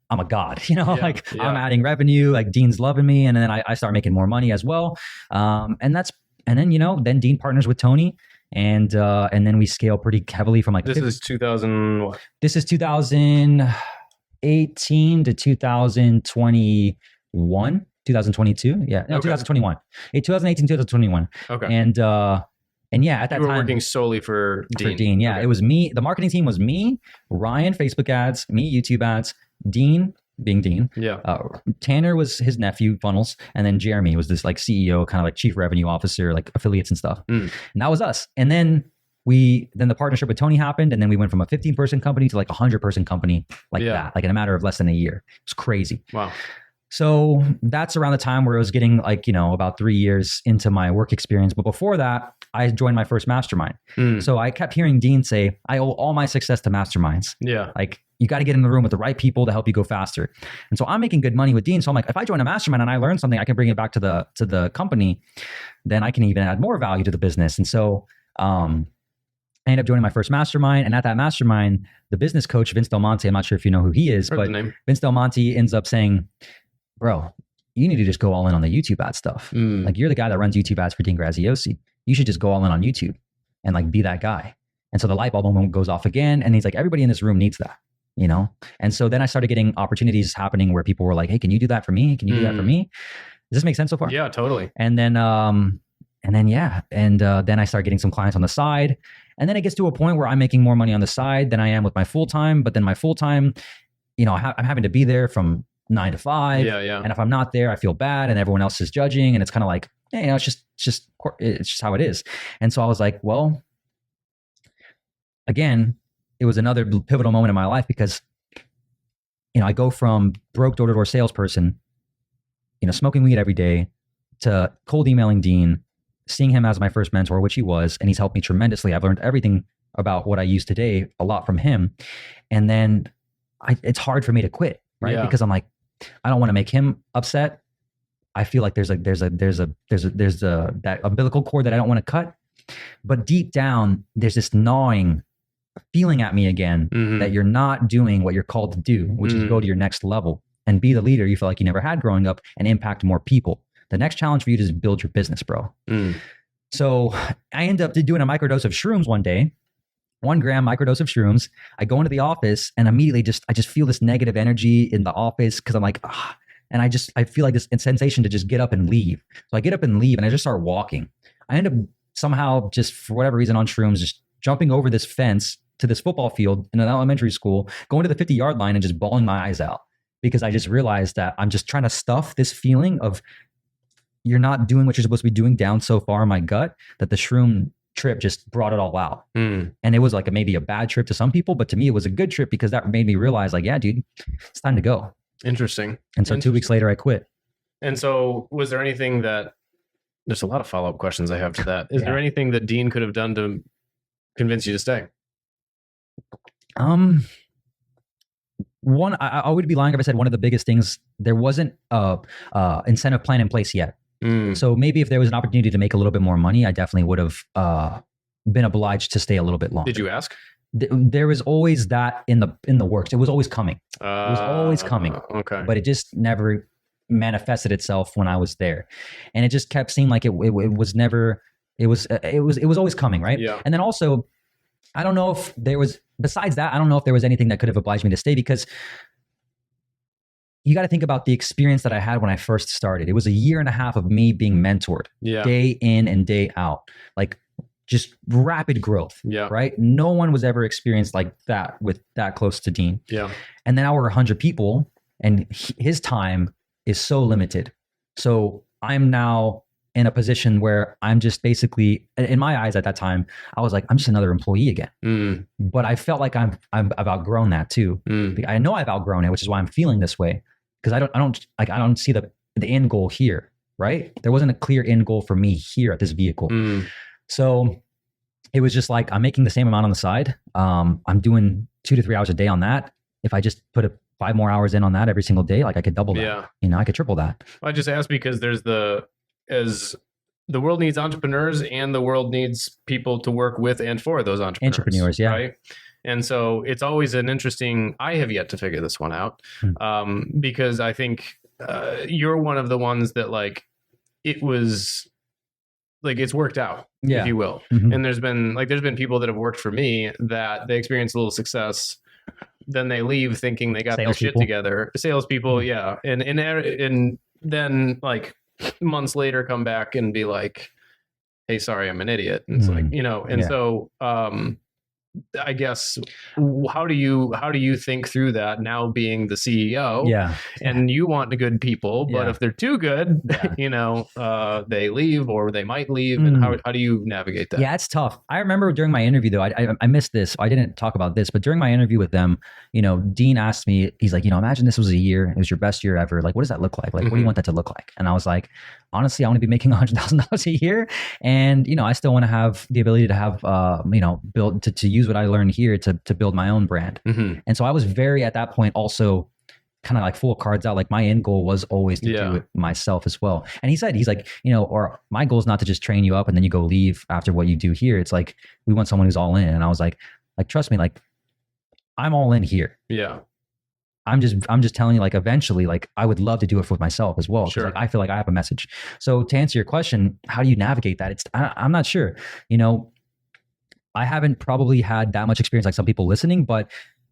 I'm a god, I'm adding revenue, like Dean's loving me. And then I start making more money as well. Then Dean partners with Tony, and then we scale pretty heavily from like, this is 2000 what? This is 2018 to 2021, 2022. Yeah. No, okay. 2021. 2018, 2021. Okay. And yeah, at that time, you were time, working solely for Dean. Yeah. Okay. It was me. The marketing team was me, Ryan, Facebook ads, me, YouTube ads, Dean, being Dean. Yeah. Tanner was his nephew, funnels. And then Jeremy was this like CEO, kind of like chief revenue officer, like affiliates and stuff. And that was us. And then the partnership with Tony happened. And then we went from a 15-person company to like a 100-person company that, like in a matter of less than a year. It was crazy. Wow. So that's around the time where I was getting like, about 3 years into my work experience. But before that, I joined my first mastermind. So I kept hearing Dean say, I owe all my success to masterminds. Yeah. Like you got to get in the room with the right people to help you go faster. And so I'm making good money with Dean. So I'm like, if I join a mastermind and I learn something, I can bring it back to the company, then I can even add more value to the business. And so, I ended up joining my first mastermind. And at that mastermind, the business coach, Vince Del Monte, I'm not sure if you know who he is, but Vince Del Monte ends up saying, bro, you need to just go all in on the YouTube ad stuff. Like, you're the guy that runs YouTube ads for Dean Graziosi. You should just go all in on YouTube and like be that guy. And so the light bulb moment goes off again. And he's like, everybody in this room needs that, you know? And so then I started getting opportunities happening where people were like, hey, can you do that for me? Can you do that for me? Does this make sense so far? Yeah, totally. And then then I start getting some clients on the side. And then it gets to a point where I'm making more money on the side than I am with my full-time. But then my full-time, you know, I'm having to be there from 9 to 5. Yeah. And if I'm not there, I feel bad and everyone else is judging. And it's kind of like, hey, you know, it's just how it is. And so I was like, well, again, it was another pivotal moment in my life because, you know, I go from broke door-to-door salesperson, you know, smoking weed every day, to cold emailing Dean, seeing him as my first mentor, which he was, and he's helped me tremendously. I've learned everything about what I use today, a lot from him. And then it's hard for me to quit, right? Yeah. Because I'm like, I don't want to make him upset. I feel like there's that umbilical cord that I don't want to cut. But deep down, there's this gnawing feeling at me again that you're not doing what you're called to do, which is go to your next level and be the leader you feel like you never had growing up and impact more people. The next challenge for you is build your business, bro. So I end up doing a microdose of shrooms one day, 1 gram microdose of shrooms. I go into the office and immediately I just feel this negative energy in the office because I'm like, and I feel like this sensation to just get up and leave. So I get up and leave and I just start walking. I end up somehow just for whatever reason on shrooms, just jumping over this fence to this football field in an elementary school, going to the 50-yard line and just bawling my eyes out because I just realized that I'm just trying to stuff this feeling of you're not doing what you're supposed to be doing down so far in my gut that the shroom trip just brought it all out. And it was like maybe a bad trip to some people, but to me it was a good trip because that made me realize like, yeah, dude, it's time to go. Interesting. And so 2 weeks later I quit. And so was there anything there's a lot of follow-up questions I have to that. Is there anything that Dean could have done to convince you to stay? One, I would be lying if I said one of the biggest things, there wasn't a incentive plan in place yet. So maybe if there was an opportunity to make a little bit more money, I definitely would have been obliged to stay a little bit longer. Did you ask? There was always that in the works. It was always coming. It was always coming. Okay. But it just never manifested itself when I was there, and it just kept seeming like it was never. It was always coming, right? Yeah. And then also, I don't know if there was, besides that, I don't know if there was anything that could have obliged me to stay because you got to think about the experience that I had when I first started. It was a 1.5 years of me being mentored day in and day out, like just rapid growth, right? No one was ever experienced like that with that close to Dean. Yeah. And then our 100 people and his time is so limited. So I'm now in a position where I'm just basically, in my eyes at that time, I was like, I'm just another employee again. But I felt like I've outgrown that too. I know I've outgrown it, which is why I'm feeling this way. Because I don't see the end goal here, right? There wasn't a clear end goal for me here at this vehicle. So it was just like, I'm making the same amount on the side. I'm doing 2 to 3 hours a day on that. If I just put 5 more hours in on that every single day, like I could double that. You know, I could triple that. I just asked because as the world needs entrepreneurs and the world needs people to work with and for those entrepreneurs. Right? And so it's always an interesting, I have yet to figure this one out because I think you're one of the ones that like, it was like, it's worked out, if you will. And there's been people that have worked for me that they experience a little success, then they leave thinking they got their shit together. Salespeople. Yeah. And then like months later come back and be like, hey, sorry, I'm an idiot. And it's like, you know, and so, I guess, how do you think through that now being the CEO? And you want the good people, but if they're too good, you know, they leave or they might leave. And how do you navigate that? Yeah, it's tough. I remember during my interview though, I missed this. I didn't talk about this, but during my interview with them, you know, Dean asked me, he's like, you know, imagine this was a year, it was your best year ever. Like, what does that look like? Like, what do you want that to look like? And I was like, honestly, I want to be making $100,000 a year. And, you know, I still want to have the ability to have, you know, to use what I learned here to build my own brand. And so I was very, at that point, also kind of like full cards out. Like my end goal was always to do it myself as well. And he's like, or my goal is not to just train you up and then you go leave after what you do here. It's like, we want someone who's all in. And I was like, trust me, like I'm all in here. Yeah. I'm just telling you, like, eventually, like I would love to do it with myself as well. Sure. Like, I feel like I have a message. So to answer your question, how do you navigate that? I'm not sure, I haven't probably had that much experience like some people listening, but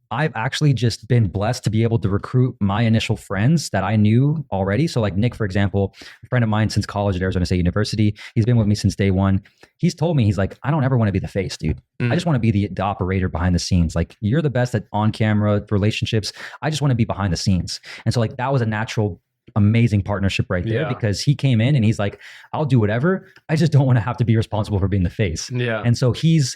I've actually just been blessed to be able to recruit my initial friends that I knew already. So like Nick, for example, a friend of mine since college at Arizona State University, he's been with me since day one. He's told me, he's like, I don't ever want to be the face, dude. I just want to be the operator behind the scenes. Like you're the best at on camera relationships. I just want to be behind the scenes. And so like that was a natural, amazing partnership right there because he came in and he's like, I'll do whatever. I just don't want to have to be responsible for being the face. Yeah. And so he's,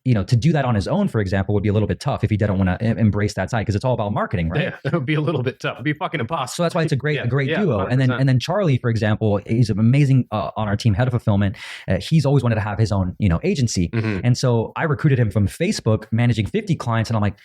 to do that on his own, for example, would be a little bit tough if he didn't want to embrace that side because it's all about marketing, right? Yeah, it would be a little bit tough. It'd be fucking impossible. So that's why it's a great duo. 100%. And then Charlie, for example, he's amazing on our team, head of fulfillment. He's always wanted to have his own, agency. And so I recruited him from Facebook, managing 50 clients, and I'm like,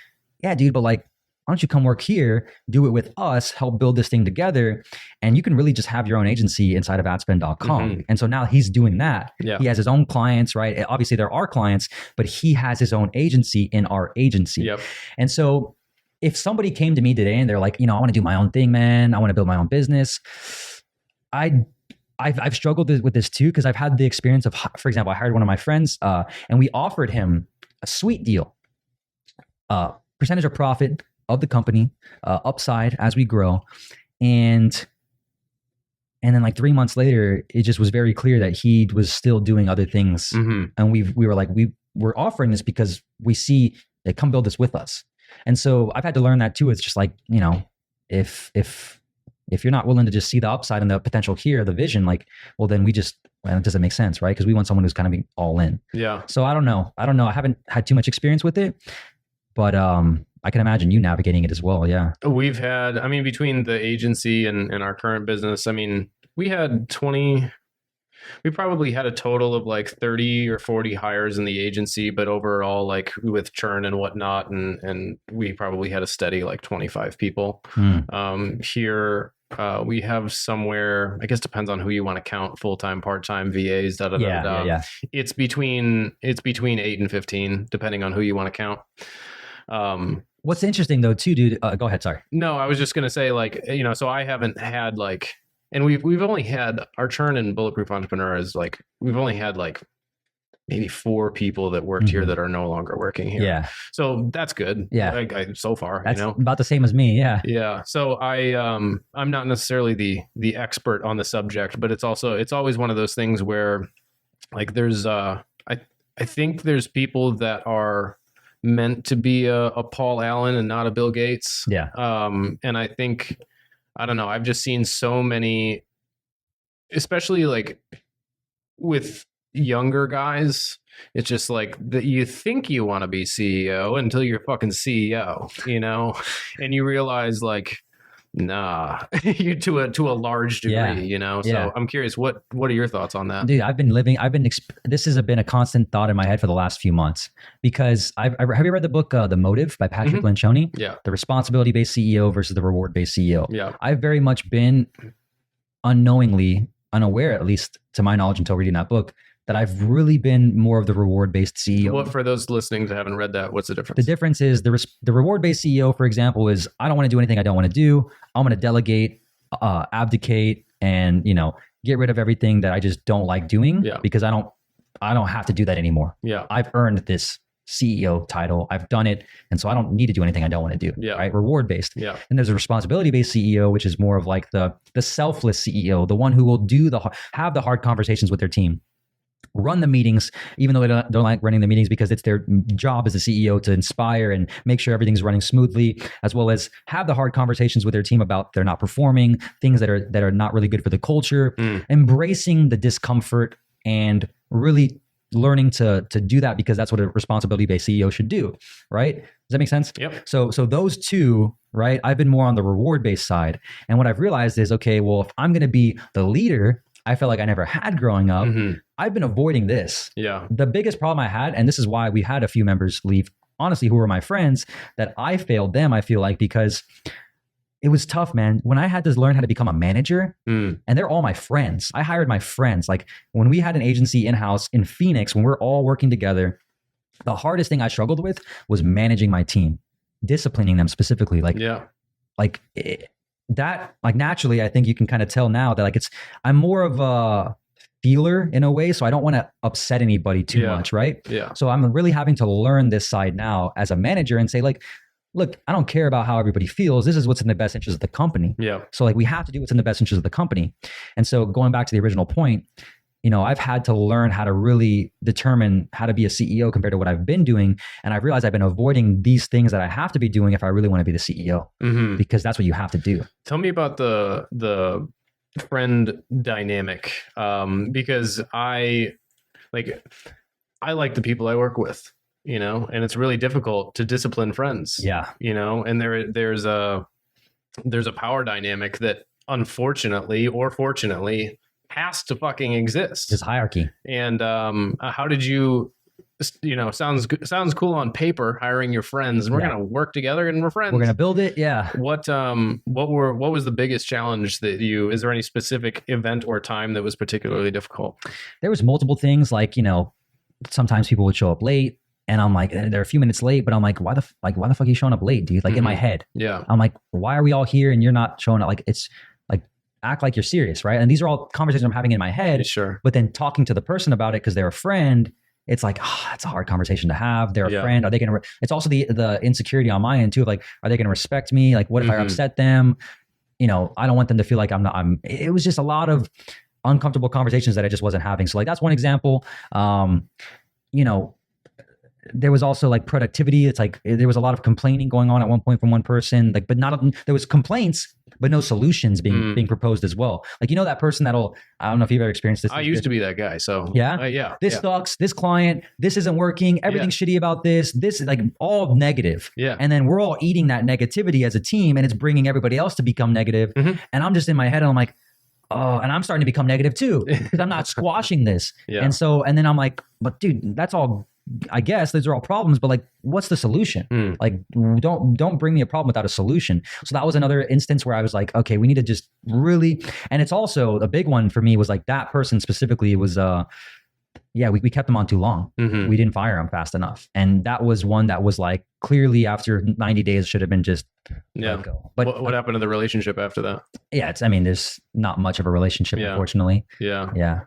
yeah, dude, but like, why don't you come work here, do it with us, help build this thing together, and you can really just have your own agency inside of adspend.com. And so now he's doing that. Yeah. He has his own clients, right? Obviously there are clients, but he has his own agency in our agency. Yep. And so if somebody came to me today and they're like, I want to do my own thing, man, I want to build my own business, I've struggled with this too, because I've had the experience of, for example, I hired one of my friends and we offered him a sweet deal, percentage of profit of the company, upside as we grow. And then like 3 months later, it just was very clear that he was still doing other things. And we were like, we're offering this because we see they come build this with us. And so I've had to learn that too. It's just like, if you're not willing to just see the upside and the potential here, the vision, like, well, then it doesn't make sense, right? Because we want someone who's kind of be all in. Yeah. So I don't know. I haven't had too much experience with it, but I can imagine you navigating it as well. Yeah. We've had, between the agency and our current business, we probably had a total of like 30 or 40 hires in the agency, but overall, like with churn and whatnot, and we probably had a steady like 25 people. Here, we have somewhere, I guess depends on who you want to count, full-time, part-time, VAs, Yeah. It's between 8 and 15, depending on who you want to count. What's interesting though too, dude, go ahead. Sorry. No, I was just going to say like, so I haven't had like, and we've only had our churn in Bulletproof Entrepreneur is like, we've only had like maybe 4 people that worked here that are no longer working here. Yeah. So that's good. Yeah. So far, that's about the same as me. Yeah. Yeah. So I'm not necessarily the expert on the subject, but it's always one of those things where like there's, I think there's people that are meant to be a Paul Allen and not a Bill Gates. Yeah. And I think, I don't know, I've just seen so many, especially like with younger guys, it's just like that you think you want to be CEO until you're fucking CEO, and you realize like, nah, you to a large degree, So I'm curious, what are your thoughts on that? Dude, this has been a constant thought in my head for the last few months because have you read the book, The Motive by Patrick Lencioni? Yeah. The responsibility-based CEO versus the reward-based CEO. Yeah. I've very much been unaware, at least to my knowledge until reading that book, that I've really been more of the reward-based CEO. What, for those listening that haven't read that, what's the difference? The difference is the reward-based CEO, for example, is I don't want to do anything I don't want to do. I'm going to delegate, abdicate, and get rid of everything that I just don't like doing because I don't have to do that anymore. Yeah, I've earned this CEO title. I've done it, and so I don't need to do anything I don't want to do. Yeah, right. Reward-based. Yeah, and there's a responsibility-based CEO, which is more of like the selfless CEO, the one who will have the hard conversations with their team. Run the meetings, even though they don't like running the meetings because it's their job as a CEO to inspire and make sure everything's running smoothly, as well as have the hard conversations with their team about they're not performing, things that are not really good for the culture, embracing the discomfort and really learning to do that because that's what a responsibility-based CEO should do, right? Does that make sense? Yep. So those two, right? I've been more on the reward-based side. And what I've realized is, okay, well, if I'm going to be the leader I felt like I never had growing up, I've been avoiding this. Yeah. The biggest problem I had, and this is why we had a few members leave, honestly, who were my friends, that I failed them, I feel like, because it was tough, man. When I had to learn how to become a manager, and they're all my friends. I hired my friends. Like when we had an agency in-house in Phoenix, when we're all working together, the hardest thing I struggled with was managing my team, disciplining them specifically. Naturally, I think you can kind of tell now that I'm more of a feeler in a way. So I don't want to upset anybody too much. Right. Yeah. So I'm really having to learn this side now as a manager and say like, look, I don't care about how everybody feels. This is what's in the best interest of the company. Yeah. So like we have to do what's in the best interest of the company. And so going back to the original point, I've had to learn how to really determine how to be a CEO compared to what I've been doing. And I've realized I've been avoiding these things that I have to be doing if I really want to be the CEO, because that's what you have to do. Tell me about the friend dynamic. Because I like the people I work with, and it's really difficult to discipline friends. Yeah. And there's a power dynamic that unfortunately or fortunately has to fucking exist. There's hierarchy. And how did you, sounds cool on paper, hiring your friends, and we're going to work together and we're friends. We're going to build it. Yeah. What was the biggest challenge is there any specific event or time that was particularly difficult? There was multiple things like, sometimes people would show up late. And I'm like, they're a few minutes late, but I'm like, why the fuck are you showing up late, dude? Like in my head. Yeah. I'm like, why are we all here and you're not showing up? Like, it's like, act like you're serious, right? And these are all conversations I'm having in my head. Sure. But then talking to the person about it because they're a friend, it's like, it's a hard conversation to have. They're a friend. Are they going to, it's also the insecurity on my end too, of like, are they going to respect me? Like, what if I upset them? I don't want them to feel like it was just a lot of uncomfortable conversations that I just wasn't having. So like, that's one example. There was also like productivity. It's like there was a lot of complaining going on at one point from one person. Like, but there was complaints, but no solutions being proposed as well. Like that person I don't know if you've ever experienced this. I used to be that guy. So yeah, this sucks. This client, this isn't working. Everything's shitty about this. This is like all negative. Yeah, and then we're all eating that negativity as a team, and it's bringing everybody else to become negative. And I'm just in my head, and I'm like, oh, and I'm starting to become negative too because I'm not squashing this. Yeah. And then I'm like, but dude, that's all. I guess those are all problems, but like, what's the solution? Like, don't bring me a problem without a solution. So that was another instance where I was like, okay, we need to just really, and it's also a big one for me was like that person specifically was, we kept them on too long. We didn't fire them fast enough. And that was one that was like clearly after 90 days should have been just let go. But what happened to the relationship after that? Yeah, there's not much of a relationship, unfortunately. Yeah.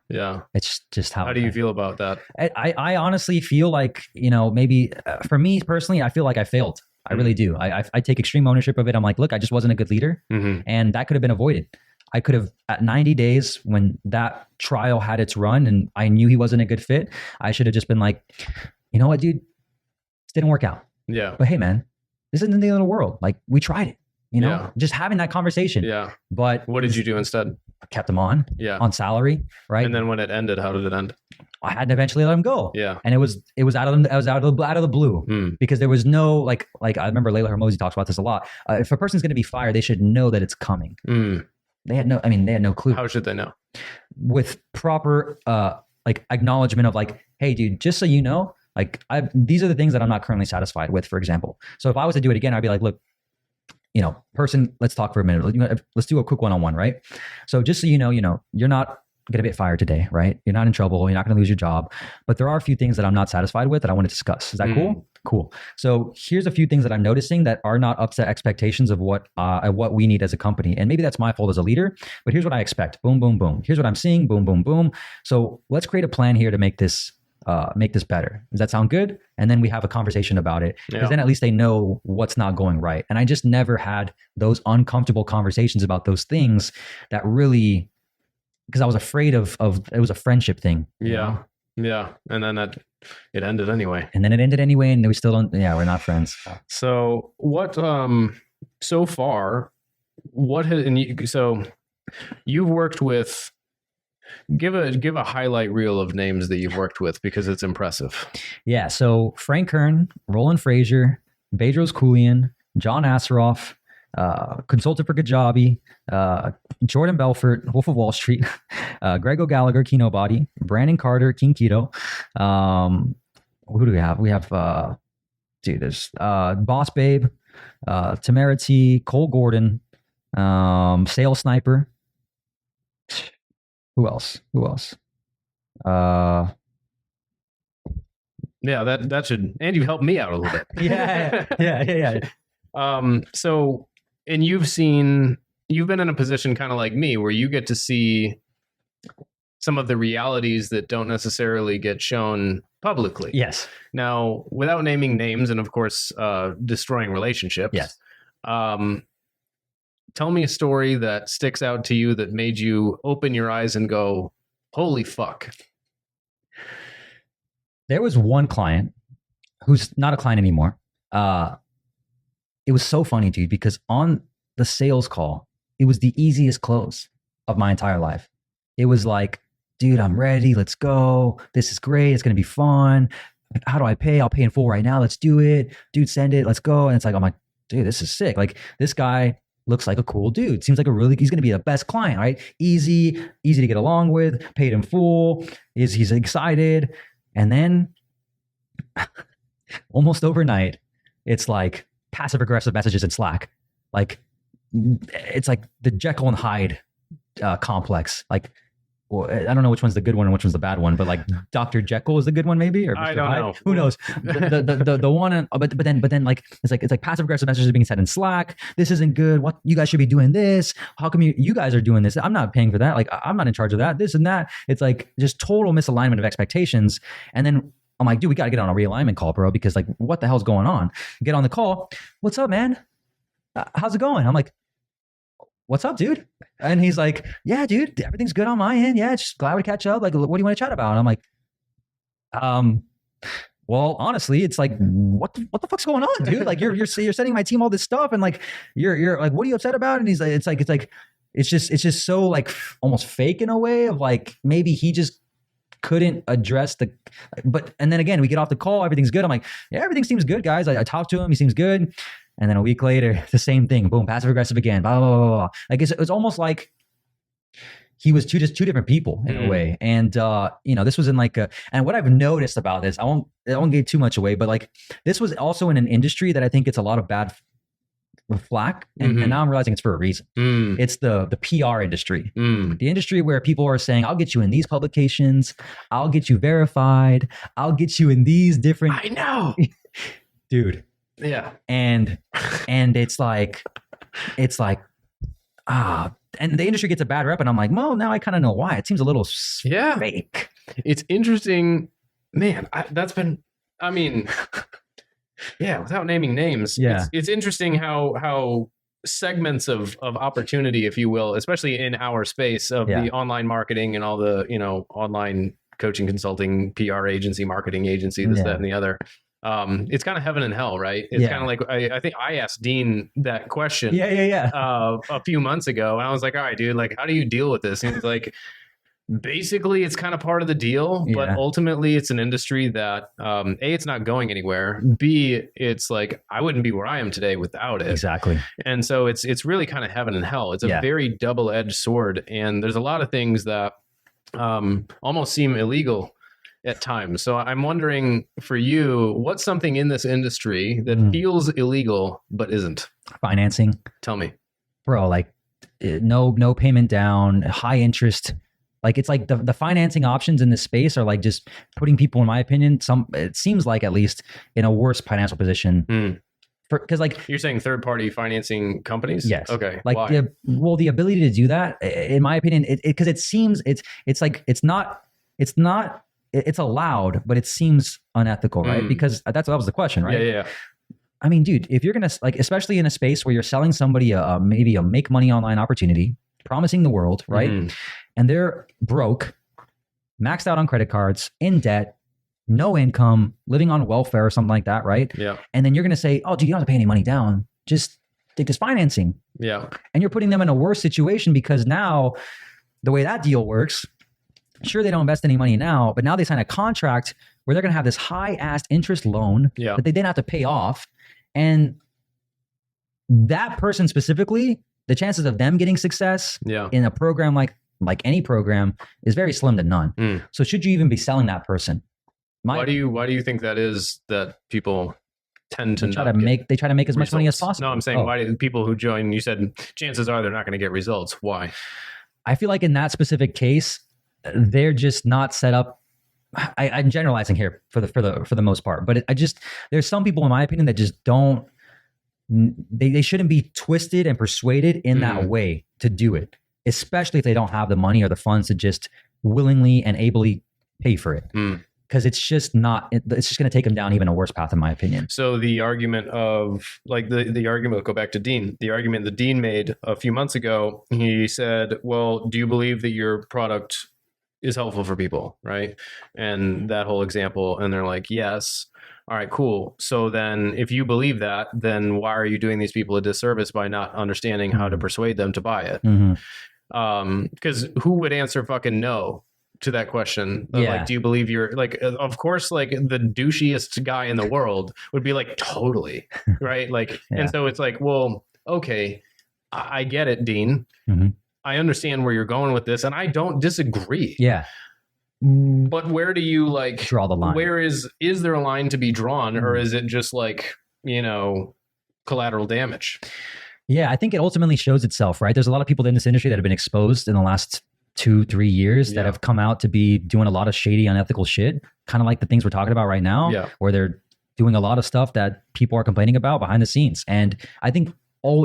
It's just how do you feel about that? I honestly feel like, maybe for me personally, I feel like I failed. I really do. I take extreme ownership of it. I'm like, look, I just wasn't a good leader, and that could have been avoided. I could have, at 90 days, when that trial had its run and I knew he wasn't a good fit, I should have just been like, you know what, dude, this didn't work out. Yeah. But hey, man, this isn't the end of the world. Like, we tried it, just having that conversation. Yeah. But what did you do instead? I kept him on salary. Right. And then when it ended, how did it end? I had to eventually let him go. Yeah. And it was out of the blue because there was no, like I remember Layla Hermosi talks about this a lot. If a person's going to be fired, they should know that it's coming. They had no clue. How should they know? With proper acknowledgement of like, hey, dude, just so you know, like these are the things that I'm not currently satisfied with, for example. So if I was to do it again, I'd be like, look, person, let's talk for a minute. Let's do a quick one-on-one, right? So just so you know, you're not going to get fired today, right? You're not in trouble. You're not going to lose your job. But there are a few things that I'm not satisfied with that I want to discuss. Is that cool? Cool. So here's a few things that I'm noticing that are not up to expectations of what we need as a company. And maybe that's my fault as a leader, but here's what I expect. Boom, boom, boom. Here's what I'm seeing. Boom, boom, boom. So let's create a plan here to make this better. Does that sound good? And then we have a conversation about it, because then at least they know what's not going right. And I just never had those uncomfortable conversations about those things that really, because I was afraid of it was a friendship thing. Yeah. Yeah. And then it ended anyway. And we still don't, we're not friends. So what, so far, so you've worked with, give a highlight reel of names that you've worked with, because it's impressive. Yeah. So Frank Kern, Roland Frazier, Bedros Keuilian, John Asseroff, consultant for Kajabi, Jordan Belfort, Wolf of Wall Street, Greg O'Gallagher, Kino Body, Brandon Carter, King Keto. Who do we have? We have, there's Boss Babe, Tamara T, Cole Gordon, Sales sniper. Who else? Yeah, that should, and you've helped me out a little bit. Yeah. So, and you've been in a position kind of like me where you get to see some of the realities that don't necessarily get shown publicly. Yes. Now, without naming names and of course, destroying relationships. Yes. Tell me a story that sticks out to you that made you open your eyes and go, holy fuck. There was one client who's not a client anymore. It was so funny, dude, because on the sales call, it was the easiest close of my entire life. It was like, dude, I'm ready. Let's go. This is great. It's going to be fun. How do I pay? I'll pay in full right now. Let's do it. Dude, send it. Let's go. And it's like, I'm like, dude, this is sick. Like, this guy looks like a cool dude. Seems like he's going to be the best client, right? Easy to get along with, paid in full. He's excited. And then almost overnight, it's like passive aggressive messages in Slack. Like, it's like the Jekyll and Hyde complex. Like, well, I don't know which one's the good one and which one's the bad one, but like Dr. Jekyll is the good one, maybe, or Mr. I don't Hyde? know. Who knows? The one, but then like it's like passive aggressive messages being said in Slack. This isn't good. What, you guys should be doing this? How come you guys are doing this? I'm not paying for that. Like, I'm not in charge of that. This and that. It's like just total misalignment of expectations. And then I'm like, dude, we got to get on a realignment call, bro, because like, what the hell's going on? Get on the call. What's up, man? How's it going? I'm like, what's up, dude? And he's like, yeah, dude, everything's good on my end. Yeah, just glad to catch up. Like, what do you want to chat about? And I'm like, well, honestly, it's like, what the fuck's going on, dude? Like, you're sending my team all this stuff, and like, you're like, what are you upset about? And he's like, it's just so like almost fake in a way of like, maybe he just couldn't address and then again, we get off the call, everything's good. I'm like, yeah, everything seems good, guys. I talked to him, he seems good. And then a week later, the same thing. Boom, passive aggressive again. Blah, blah, blah, blah. Like, it's almost like he was two different people in a way. And this was in like and what I've noticed about this, I won't give too much away, but like this was also in an industry that I think gets a lot of bad flack. And now I'm realizing it's for a reason. It's the PR industry. The industry where people are saying, I'll get you in these publications, I'll get you verified, I'll get you in these different. I know. Dude. Yeah. And it's like, and the industry gets a bad rep, and I'm like, well, now I kind of know why. It seems a little fake. It's interesting, man. Without naming names, it's interesting how segments of opportunity, if you will, especially in our space of the online marketing and all the, online coaching, consulting, PR agency, marketing agency, this, that, and the other. It's kind of heaven and hell, right? It's kind of like, I think I asked Dean that question a few months ago, and I was like, all right, dude, like, how do you deal with this? And he was like, basically it's kind of part of the deal, but ultimately it's an industry that, A, it's not going anywhere. B, it's like, I wouldn't be where I am today without it. Exactly. And so it's really kind of heaven and hell. It's a very double-edged sword. And there's a lot of things that almost seem illegal at times. So I'm wondering for you, what's something in this industry that feels illegal but isn't? Financing. Tell me. Bro, like no payment down, high interest. Like, it's like the financing options in this space are like just putting people, in my opinion, it seems like, at least, in a worse financial position. Because like, you're saying third-party financing companies? Yes. Okay. Like, why? The ability to do that, in my opinion, because it seems it's like it's allowed, but it seems unethical, right? Because that was the question, right? Yeah. I mean, dude, if you're gonna, like, especially in a space where you're selling somebody maybe a make money online opportunity, promising the world, right? And they're broke, maxed out on credit cards, in debt, no income, living on welfare or something like that, right? Yeah. And then you're gonna say, oh, dude, you don't have to pay any money down. Just take this financing. Yeah. And you're putting them in a worse situation, because now the way that deal works, sure, they don't invest any money now, but now they sign a contract where they're going to have this high-ass interest loan that they then have to pay off. And that person specifically, the chances of them getting success in a program like any program is very slim to none. So should you even be selling that person? Why do you think that is, that people tend to They try to make as much money as possible. No, I'm saying why do people who join, you said chances are they're not going to get results. Why? I feel like in that specific case, they're just not set up. I'm generalizing here for the most part, but there's some people in my opinion that just don't. They shouldn't be twisted and persuaded in that way to do it, especially if they don't have the money or the funds to just willingly and ably pay for it. Because it's just going to take them down even a worse path, in my opinion. So the argument of like the argument, go back to Dean, the argument that Dean made a few months ago, he said, well, do you believe that your product is helpful for people? Right. And that whole example, and they're like, yes. All right, cool. So then if you believe that, then why are you doing these people a disservice by not understanding how to persuade them to buy it? Because who would answer fucking no to that question? Like, do you believe you're like, of course, like the douchiest guy in the world would be like, totally. Right. Like, and so it's like, well, okay, I get it, Dean. I understand where you're going with this and I don't disagree. Yeah. But where do you like draw the line? Where is there a line to be drawn, or is it just like, collateral damage? Yeah, I think it ultimately shows itself, right? There's a lot of people in this industry that have been exposed in the last 2-3 years that have come out to be doing a lot of shady, unethical shit, kind of like the things we're talking about right now, where they're doing a lot of stuff that people are complaining about behind the scenes. And I think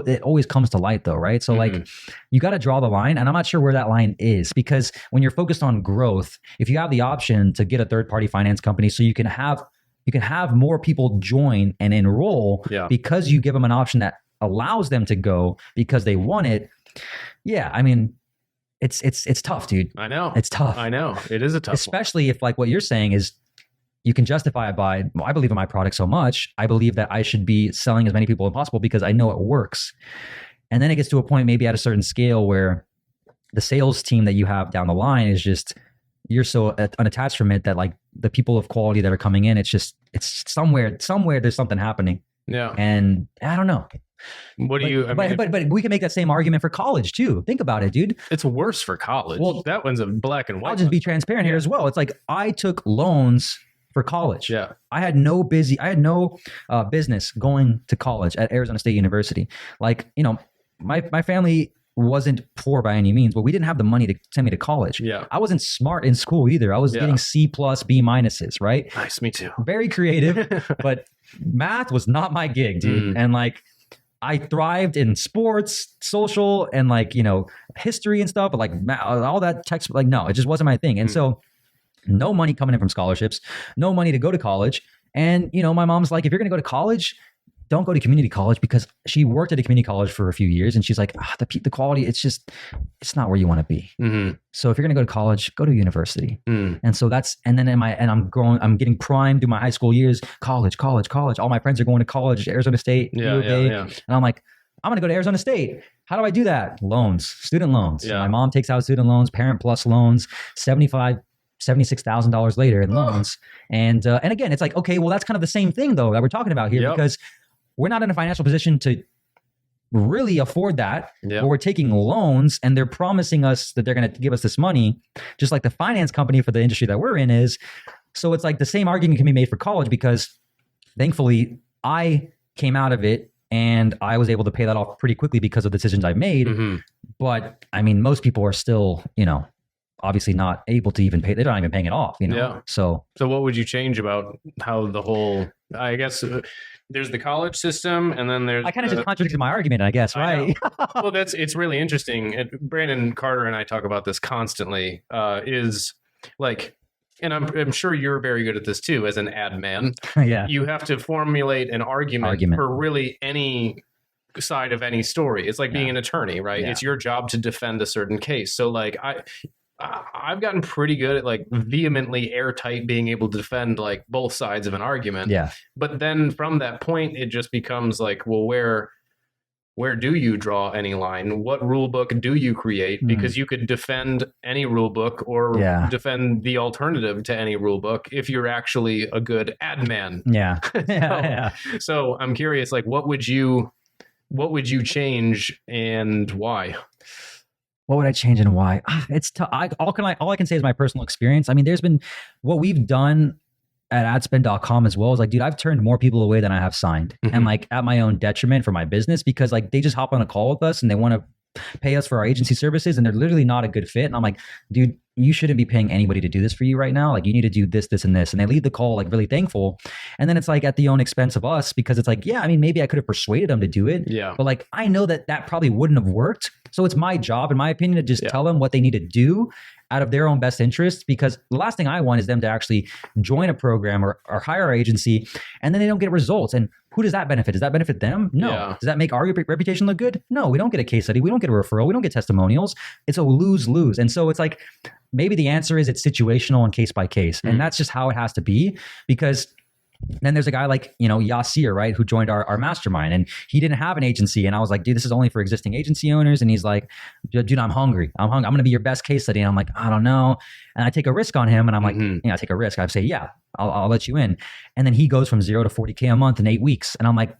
it always comes to light though, right? So like you got to draw the line, and I'm not sure where that line is, because when you're focused on growth, if you have the option to get a third-party finance company so you can have more people join and enroll because you give them an option that allows them to go because they want it. Yeah, I mean, it's tough, dude. I know. It's tough. I know. It is a tough especially if like what you're saying is you can justify it by, well, I believe in my product so much, I believe that I should be selling as many people as possible because I know it works. And then it gets to a point maybe at a certain scale where the sales team that you have down the line is just, you're so unattached from it that like the people of quality that are coming in, it's somewhere there's something happening. Yeah. And I don't know. But we can make that same argument for college too. Think about it, dude. It's worse for college. Well, that one's a black and white. I'll just be transparent here as well. It's like I took loans for college. Yeah. I had no business going to college at Arizona State University. Like, my family wasn't poor by any means, but we didn't have the money to send me to college. Yeah. I wasn't smart in school either. I was getting C+, B-, right? Nice, me too. Very creative, but math was not my gig, dude. And like, I thrived in sports, social, and like, history and stuff, but like all that text, like, no, it just wasn't my thing. And so no money coming in from scholarships, no money to go to college. And, my mom's like, if you're going to go to college, don't go to community college, because she worked at a community college for a few years. And she's like, the quality, it's not where you want to be. So if you're going to go to college, go to university. And so I'm getting primed through my high school years, college. All my friends are going to college, Arizona State, U of A. And I'm like, I'm going to go to Arizona State. How do I do that? Loans, student loans. Yeah. My mom takes out student loans, Parent Plus loans, $76,000 later in loans. And again, it's like, okay, well, that's kind of the same thing though that we're talking about here, because we're not in a financial position to really afford that. But we're taking loans and they're promising us that they're going to give us this money, just like the finance company for the industry that we're in is. So it's like the same argument can be made for college, because thankfully I came out of it and I was able to pay that off pretty quickly because of the decisions I made. But I mean, most people are still, obviously not able to even pay. They're not even paying it off, So what would you change about how the whole, I guess there's the college system, and then there's, I kind of just contradicted my argument, I guess, right? Well, it's really interesting. And Brandon Carter and I talk about this constantly, is like, and I'm sure you're very good at this too, as an ad man. You have to formulate an argument for really any side of any story. It's like being an attorney, right? It's your job to defend a certain case. So like I've gotten pretty good at like vehemently airtight being able to defend like both sides of an argument. But then from that point, it just becomes like, well, where do you draw any line? What rule book do you create? Because you could defend any rule book or defend the alternative to any rule book if you're actually a good ad man. So I'm curious, like, what would you change and why? What would I change and why? It's tough. All I can say is my personal experience. I mean, there's been what we've done at adspend.com as well is like, dude, I've turned more people away than I have signed. And like at my own detriment for my business, because like they just hop on a call with us and they want to pay us for our agency services and they're literally not a good fit. And I'm like, dude, you shouldn't be paying anybody to do this for you right now. Like you need to do this, this, and this. And they leave the call like really thankful. And then it's like at the own expense of us, because it's like, yeah, I mean, maybe I could have persuaded them to do it. Yeah. But like, I know that that probably wouldn't have worked. So it's my job, in my opinion, to just tell them what they need to do out of their own best interest, because the last thing I want is them to actually join a program or hire our agency and then they don't get results. And who does that benefit? Does that benefit them? No. Yeah. Does that make our reputation look good? No, we don't get a case study. We don't get a referral. We don't get testimonials. It's a lose-lose. And so it's like, maybe the answer is it's situational and case by case. And that's just how it has to be, because then there's a guy like, Yasir, right, who joined our mastermind, and he didn't have an agency. And I was like, dude, this is only for existing agency owners. And he's like, dude, I'm hungry. I'm going to be your best case study. And I'm like, I don't know. And I take a risk on him. And I'm like, I take a risk. I say, yeah, I'll let you in. And then he goes from 0 to 40K a month in 8 weeks. And I'm like,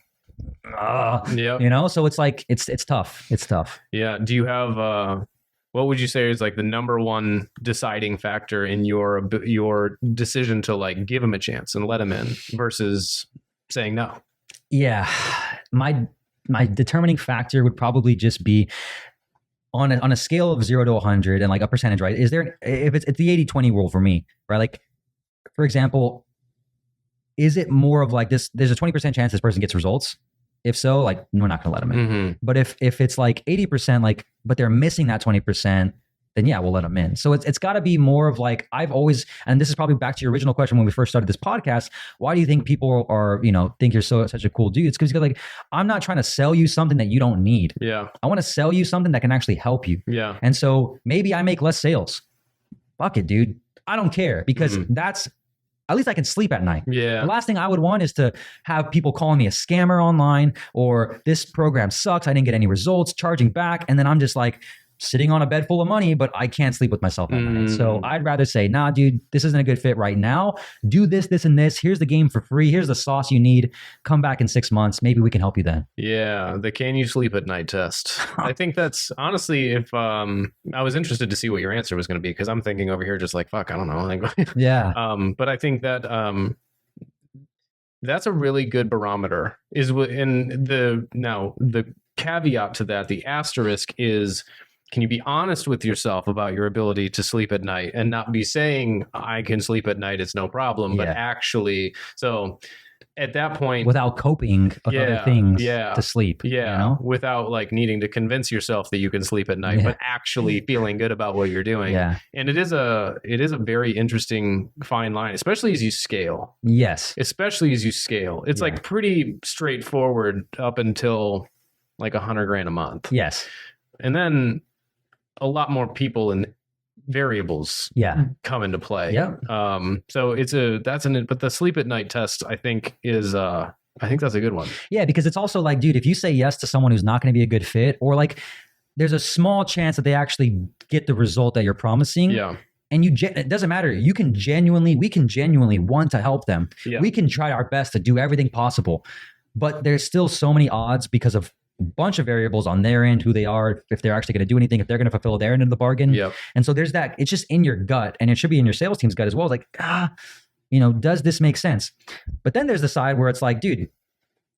so it's like, it's tough. It's tough. Yeah. Do you have, what would you say is like the number one deciding factor in your decision to like give him a chance and let him in versus saying no? Yeah. My determining factor would probably just be on a scale of 0 to 100 and like a percentage, right? Is there, if it's the 80-20 rule for me, right? Like, for example, is it more of like this, there's a 20% chance this person gets results? If so, like, we're not going to let them in. But if it's like 80%, like, but they're missing that 20%, then yeah, we'll let them in. So it's got to be more of like, I've always, and this is probably back to your original question when we first started this podcast, why do you think people are, think you're such a cool dude? It's because you're like, I'm not trying to sell you something that you don't need. Yeah. I want to sell you something that can actually help you. Yeah. And so maybe I make less sales. Fuck it, dude. I don't care, because at least I can sleep at night. Yeah. The last thing I would want is to have people calling me a scammer online, or this program sucks, I didn't get any results, charging back. And then I'm just like sitting on a bed full of money, but I can't sleep with myself at night. So I'd rather say, nah, dude, this isn't a good fit right now. Do this, this, and this. Here's the game for free. Here's the sauce you need. Come back in 6 months. Maybe we can help you then. Yeah. The can you sleep at night test. I think that's honestly, if I was interested to see what your answer was going to be, because I'm thinking over here just like, fuck, I don't know. Like, yeah. But I think that that's a really good barometer. The caveat to that, the asterisk is, can you be honest with yourself about your ability to sleep at night and not be saying, I can sleep at night, it's no problem, but actually, so at that point, without coping with other things to sleep, without like needing to convince yourself that you can sleep at night, but actually feeling good about what you're doing. Yeah. And it is a very interesting fine line, especially as you scale. Yes. Especially as you scale. It's like pretty straightforward up until like $100,000 a month. Yes. And then a lot more people and variables come into play. Yeah. So but the sleep at night test, I think that's a good one. Yeah. Because it's also like, dude, if you say yes to someone who's not going to be a good fit, or like there's a small chance that they actually get the result that you're promising. Yeah. And it doesn't matter. We can genuinely want to help them. Yeah. We can try our best to do everything possible, but there's still so many odds because of bunch of variables on their end, who they are, if they're actually going to do anything, if they're going to fulfill their end of the bargain. Yep. And so there's that, it's just in your gut, and it should be in your sales team's gut as well. It's like, does this make sense? But then there's the side where it's like, dude,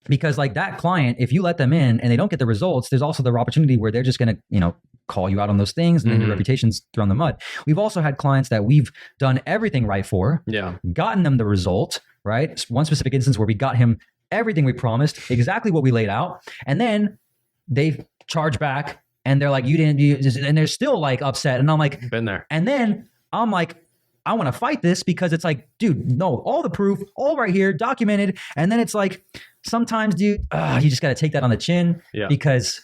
because like that client, if you let them in and they don't get the results, there's also the opportunity where they're just going to, call you out on those things, and then your reputation's thrown in the mud. We've also had clients that we've done everything right for, gotten them the result, right? One specific instance where we got him everything we promised, exactly what we laid out. And then they charge back and they're like, and they're still like upset. And I'm like, been there. And then I'm like, I want to fight this, because it's like, dude, no, all the proof, all right here, documented. And then it's like, sometimes, dude, you just got to take that on the chin, because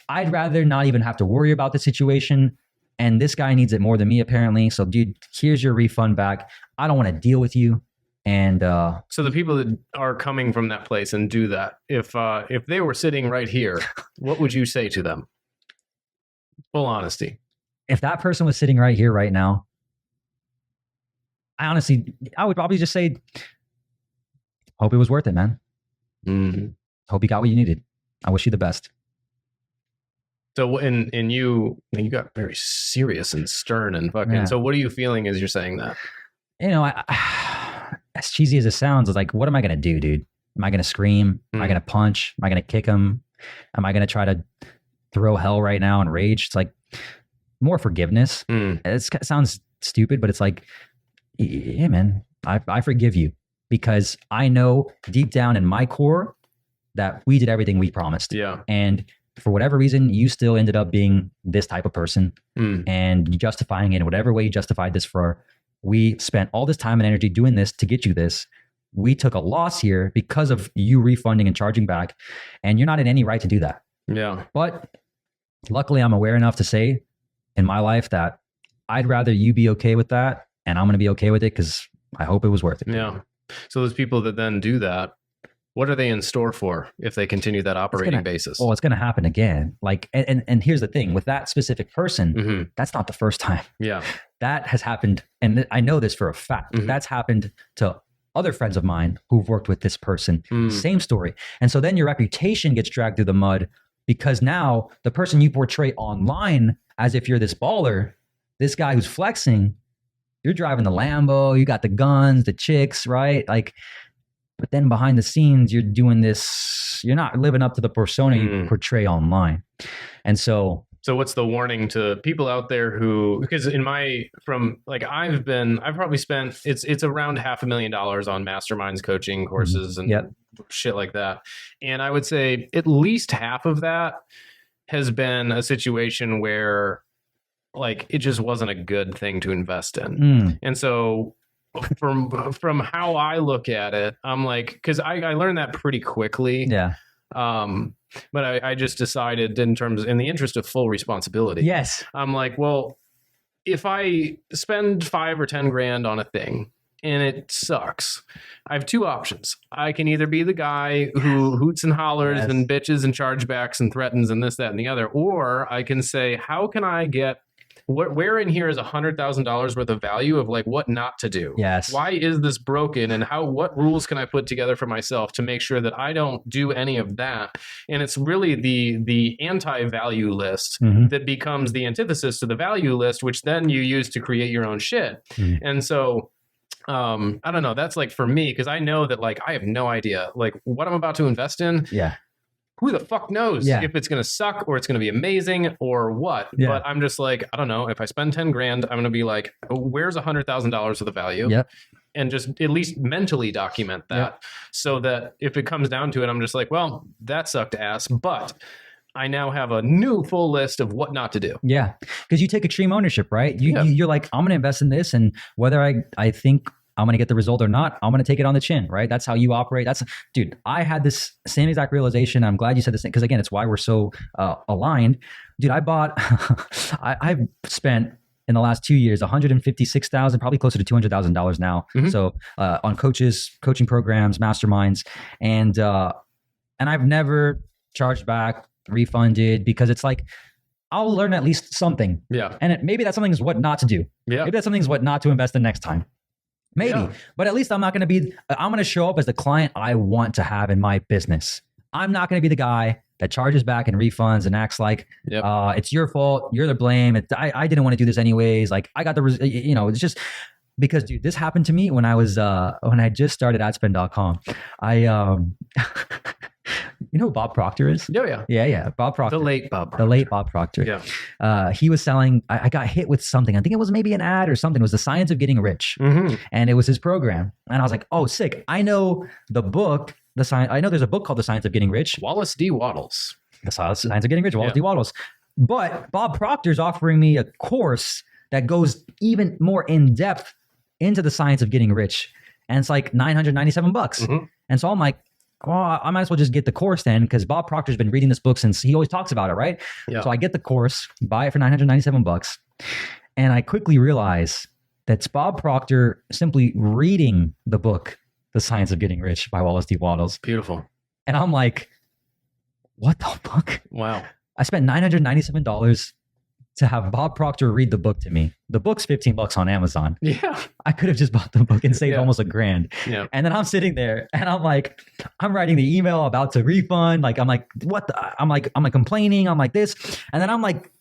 I'd rather not even have to worry about the situation. And this guy needs it more than me, apparently. So, dude, here's your refund back. I don't want to deal with you. And so the people that are coming from that place and do that, if they were sitting right here, what would you say to them? Full honesty. If that person was sitting right here right now, I would probably just say, hope it was worth it, man. Mm-hmm. Hope you got what you needed. I wish you the best. So, and you got very serious and stern and fucking. So what are you feeling as you're saying that? as cheesy as it sounds, it's like, what am I going to do, dude? Am I going to scream? Am I going to punch? Am I going to kick him? Am I going to try to throw hell right now and rage? It's like more forgiveness. It sounds stupid, but it's like, yeah, man, I forgive you because I know deep down in my core that we did everything we promised. Yeah. And for whatever reason, you still ended up being this type of person and justifying it in whatever way you justified this for. We spent all this time and energy doing this to get you this. We took a loss here because of you refunding and charging back, and you're not in any right to do that. Yeah. But luckily, I'm aware enough to say in my life that I'd rather you be okay with that, and I'm going to be okay with it because I hope it was worth it. Yeah. So those people that then do that, what are they in store for if they continue that operating basis? Well, it's going to happen again. Like, and here's the thing with that specific person, that's not the first time. Yeah. That has happened. And I know this for a fact. That's happened to other friends of mine who've worked with this person. Same story. And so then your reputation gets dragged through the mud because now the person you portray online as if you're this baller, this guy who's flexing, you're driving the Lambo, you got the guns, the chicks, right? Like, but then behind the scenes, you're doing this, you're not living up to the persona you portray online. And so what's the warning to people out there who, because I've probably spent, it's around $500,000 on masterminds, coaching courses and shit like that. And I would say at least half of that has been a situation where like, it just wasn't a good thing to invest in. And so from how I look at it, I'm like, cause I learned that pretty quickly. Yeah. But I just decided in the interest of full responsibility. Yes. I'm like, well, if I spend 5 or 10 grand on a thing and it sucks, I have two options. I can either be the guy who hoots and hollers and bitches and chargebacks and threatens and this, that, and the other, or I can say, how can I get where in here is $100,000 worth of value of like what not to do? Yes. Why is this broken? And what rules can I put together for myself to make sure that I don't do any of that? And it's really the anti-value list that becomes the antithesis to the value list, which then you use to create your own shit. And so I don't know. That's like for me, because I know that like I have no idea like what I'm about to invest in. Yeah. Who the fuck knows if it's going to suck or it's going to be amazing or what? Yeah. But I'm just like, I don't know. If I spend 10 grand, I'm going to be like, oh, where's $100,000 of the value? Yep. And just at least mentally document that so that if it comes down to it, I'm just like, well, that sucked ass. But I now have a new full list of what not to do. Yeah. Because you take extreme ownership, right? You're like, I'm going to invest in this. And whether I think I'm going to get the result or not, I'm going to take it on the chin, right? That's how you operate. Dude, I had this same exact realization. I'm glad you said this thing because again, it's why we're so aligned. Dude, I've spent in the last 2 years, $156,000, probably closer to $200,000 now. So on coaching programs, masterminds, and I've never charged back, refunded because it's like, I'll learn at least something. Yeah. And maybe that something is what not to do. Yeah. Maybe that something is what not to invest in next time. Maybe, but at least I'm going to show up as the client I want to have in my business. I'm not going to be the guy that charges back and refunds and acts like it's your fault. You're the blame. I didn't want to do this anyways. Like I got it's just because dude, this happened to me when I was, when I just started adspend.com. You know who Bob Proctor is? Oh, yeah. Yeah. Bob Proctor. The late Bob Proctor. Yeah. He was selling, I got hit with something. I think it was maybe an ad or something. It was The Science of Getting Rich. And it was his program. And I was like, oh, sick. I know the book, I know there's a book called The Science of Getting Rich. Wallace D. Wattles. The Science of Getting Rich, Wallace D. Wattles. But Bob Proctor's offering me a course that goes even more in depth into the science of getting rich. And it's like $997. And so I'm like, well, I might as well just get the course then because Bob Proctor's been reading this book since he always talks about it, right? Yeah. So I get the course, buy it for $997. And I quickly realize that's Bob Proctor simply reading the book, The Science of Getting Rich by Wallace D. Wattles. Beautiful. And I'm like, what the fuck? Wow. I spent $997 to have Bob Proctor read the book to me. The book's $15 on Amazon. Yeah. I could have just bought the book and saved almost $1,000. Yeah. And then I'm sitting there and I'm like, I'm writing the email about to refund. Like, I'm like, what the, I'm like complaining. I'm like this. And then I'm like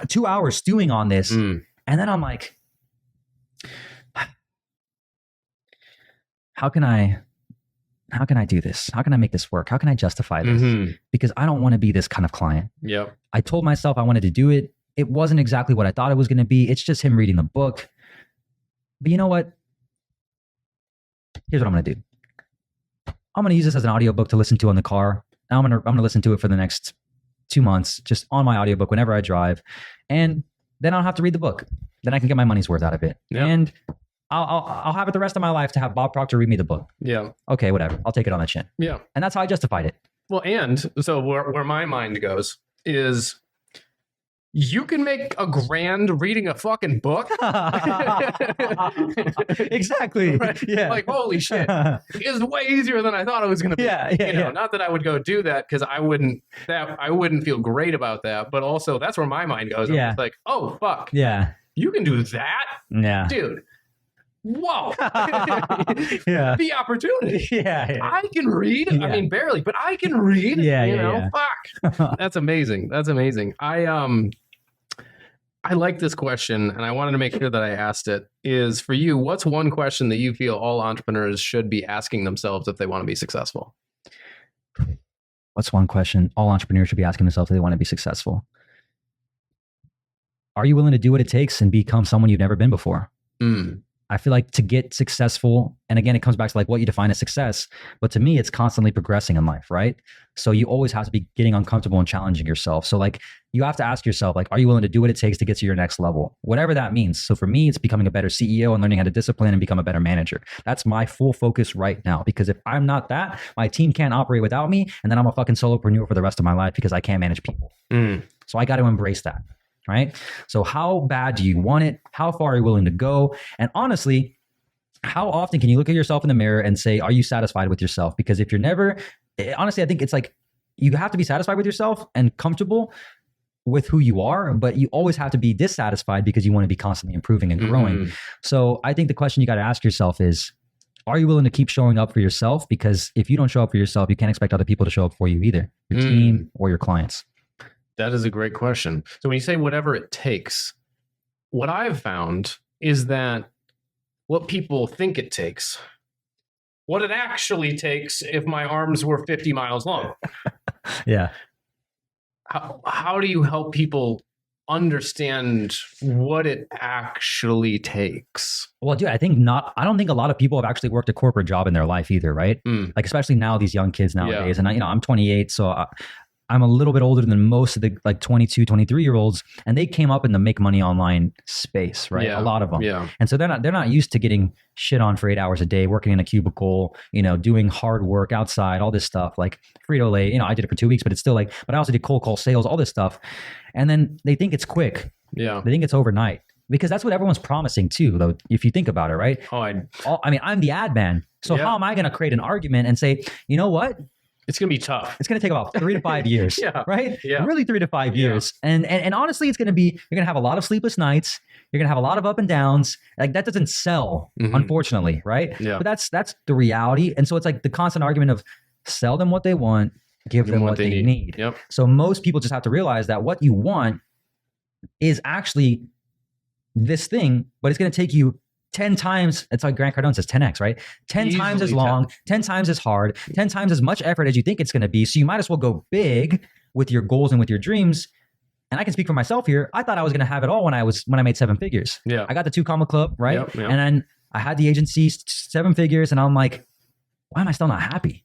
2 hours stewing on this. And then I'm like, how can I do this? How can I make this work? How can I justify this? Because I don't want to be this kind of client. Yep. I told myself I wanted to do it. It wasn't exactly what I thought it was going to be. It's just him reading the book. But you know what? Here's what I'm going to do. I'm going to use this as an audiobook to listen to in the car. I'm going to listen to it for the next 2 months, just on my audiobook whenever I drive. And then I don't have to read the book. Then I can get my money's worth out of it. Yep. And I'll have it the rest of my life to have Bob Proctor read me the book. Yeah. Okay, whatever. I'll take it on the chin. Yeah. And that's how I justified it. Well, and so where my mind goes is you can make $1,000 reading a fucking book. Exactly. Right? Yeah. Like, holy shit. It's way easier than I thought it was going to be. Yeah. Not that I would go do that because I wouldn't feel great about that. But also that's where my mind goes. Yeah. I'm just like, oh, fuck. Yeah. You can do that? Yeah. Dude. Whoa. Yeah. The opportunity. Yeah. I can read. Yeah. I mean, barely, but I can read. Yeah. Fuck. That's amazing. That's amazing. I like this question, and I wanted to make sure that I asked it. Is for you, what's one question that you feel all entrepreneurs should be asking themselves if they want to be successful? What's one question all entrepreneurs should be asking themselves if they want to be successful? Are you willing to do what it takes and become someone you've never been before? I feel like to get successful, and again, it comes back to like what you define as success, but to me, it's constantly progressing in life, right? So you always have to be getting uncomfortable and challenging yourself. So like you have to ask yourself, like, are you willing to do what it takes to get to your next level? Whatever that means. So for me, it's becoming a better CEO and learning how to discipline and become a better manager. That's my full focus right now, because if I'm not that, my team can't operate without me. And then I'm a fucking solopreneur for the rest of my life because I can't manage people. So I got to embrace that. Right? So how bad do you want it? How far are you willing to go? And honestly, how often can you look at yourself in the mirror and say, are you satisfied with yourself? Because if you're never, honestly, I think it's like, you have to be satisfied with yourself and comfortable with who you are, but you always have to be dissatisfied because you want to be constantly improving and growing. So I think the question you got to ask yourself is, are you willing to keep showing up for yourself? Because if you don't show up for yourself, you can't expect other people to show up for you either, your team or your clients. That is a great question. So when you say whatever it takes, what I've found is that what people think it takes, what it actually takes if my arms were 50 miles long. Yeah. How do you help people understand what it actually takes? Well, dude, I don't think a lot of people have actually worked a corporate job in their life either, right? Like especially now, these young kids nowadays. And I'm 28, so I'm a little bit older than most of the like 22, 23-year-olds, and they came up in the make money online space, right? A lot of them. And so they're not used to getting shit on for 8 hours a day, working in a cubicle, doing hard work outside, all this stuff like Frito-Lay. I did it for 2 weeks, but it's still like, but I also did cold call sales, all this stuff. And then they think it's quick. Yeah. They think it's overnight because that's what everyone's promising too, though, if you think about it, right? I mean, I'm the ad man. So how am I going to create an argument and say, you know what? It's going to be tough. It's going to take about 3 to 5 years, right? Yeah. Really 3 to 5 years. And honestly, you're going to have a lot of sleepless nights. You're going to have a lot of up and downs. Like that doesn't sell, unfortunately, right? Yeah. But that's the reality. And so it's like the constant argument of sell them what they want, give them what they need. Yep. So most people just have to realize that what you want is actually this thing, but it's going to take you 10 times, it's like Grant Cardone says, 10x, right? 10 times as long, 10 times as hard, 10 times as much effort as you think it's going to be. So you might as well go big with your goals and with your dreams. And I can speak for myself here. I thought I was going to have it all when I made 7 figures. Yeah. I got the 2 Comma Club, right? Yep. And then I had the agency, 7 figures, and I'm like, why am I still not happy?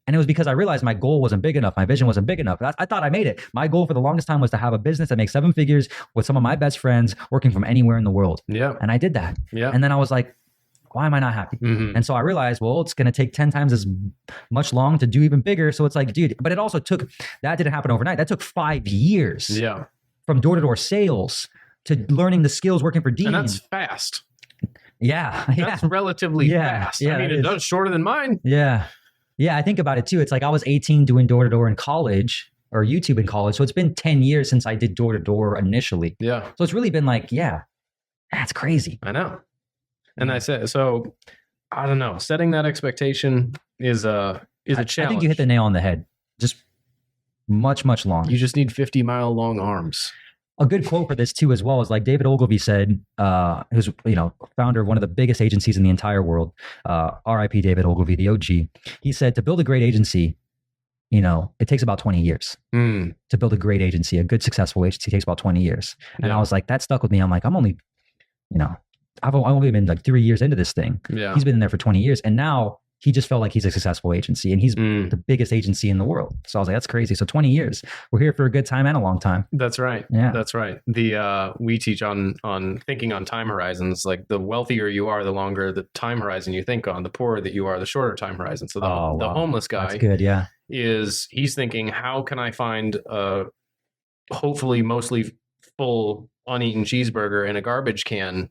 And it was because I realized my goal wasn't big enough. My vision wasn't big enough. I thought I made it. My goal for the longest time was to have a business that makes 7 figures with some of my best friends working from anywhere in the world. Yeah. And I did that. Yeah. And then I was like, why am I not happy? And so I realized, well, it's going to take 10 times as much long to do even bigger. So it's like, dude, but it also that didn't happen overnight. That took 5 years. Yeah. From door-to-door sales to learning the skills working for Dean. And that's fast. Yeah. That's relatively fast. I mean, it's shorter than mine. Yeah. Yeah, I think about it too. It's like I was 18 doing door-to-door in college or YouTube in college. So it's been 10 years since I did door-to-door initially. Yeah. So it's really been like, that's crazy. I know. And I said, so I don't know, setting that expectation is a challenge. I think you hit the nail on the head. Just much, much longer. You just need 50-mile long arms. a good quote for this too, as well, is like David Ogilvy said, who's, founder of one of the biggest agencies in the entire world, RIP David Ogilvy, the OG. He said, to build a great agency, it takes about 20 years to build a great agency. A good, successful agency takes about 20 years. And I was like, that stuck with me. I'm like, I'm only, I've only been like 3 years into this thing. Yeah. He's been in there for 20 years. And now he just felt like he's a successful agency, and he's the biggest agency in the world. So I was like, that's crazy. So 20 years, we're here for a good time and a long time. That's right. Yeah. That's right. We teach on thinking on time horizons. Like, the wealthier you are, the longer the time horizon you think on. The poorer that you are, the shorter time horizon. So the homeless guy, that's good. Yeah. He's thinking, how can I find a hopefully mostly full uneaten cheeseburger in a garbage can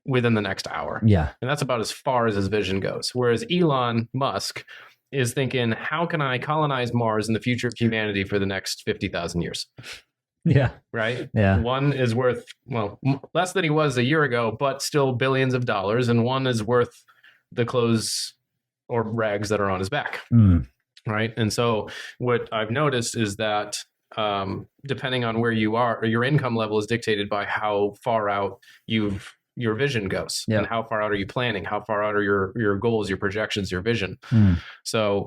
within the next hour? Yeah. And that's about as far as his vision goes. Whereas Elon Musk is thinking, how can I colonize Mars in the future of humanity for the next 50,000 years? Yeah. Right? Yeah. One is worth, less than he was a year ago, but still billions of dollars. And one is worth the clothes or rags that are on his back. Right? And so what I've noticed is that depending on where you are, or your income level is dictated by how far out your vision goes, and how far out are you planning? How far out are your goals, your projections, your vision? So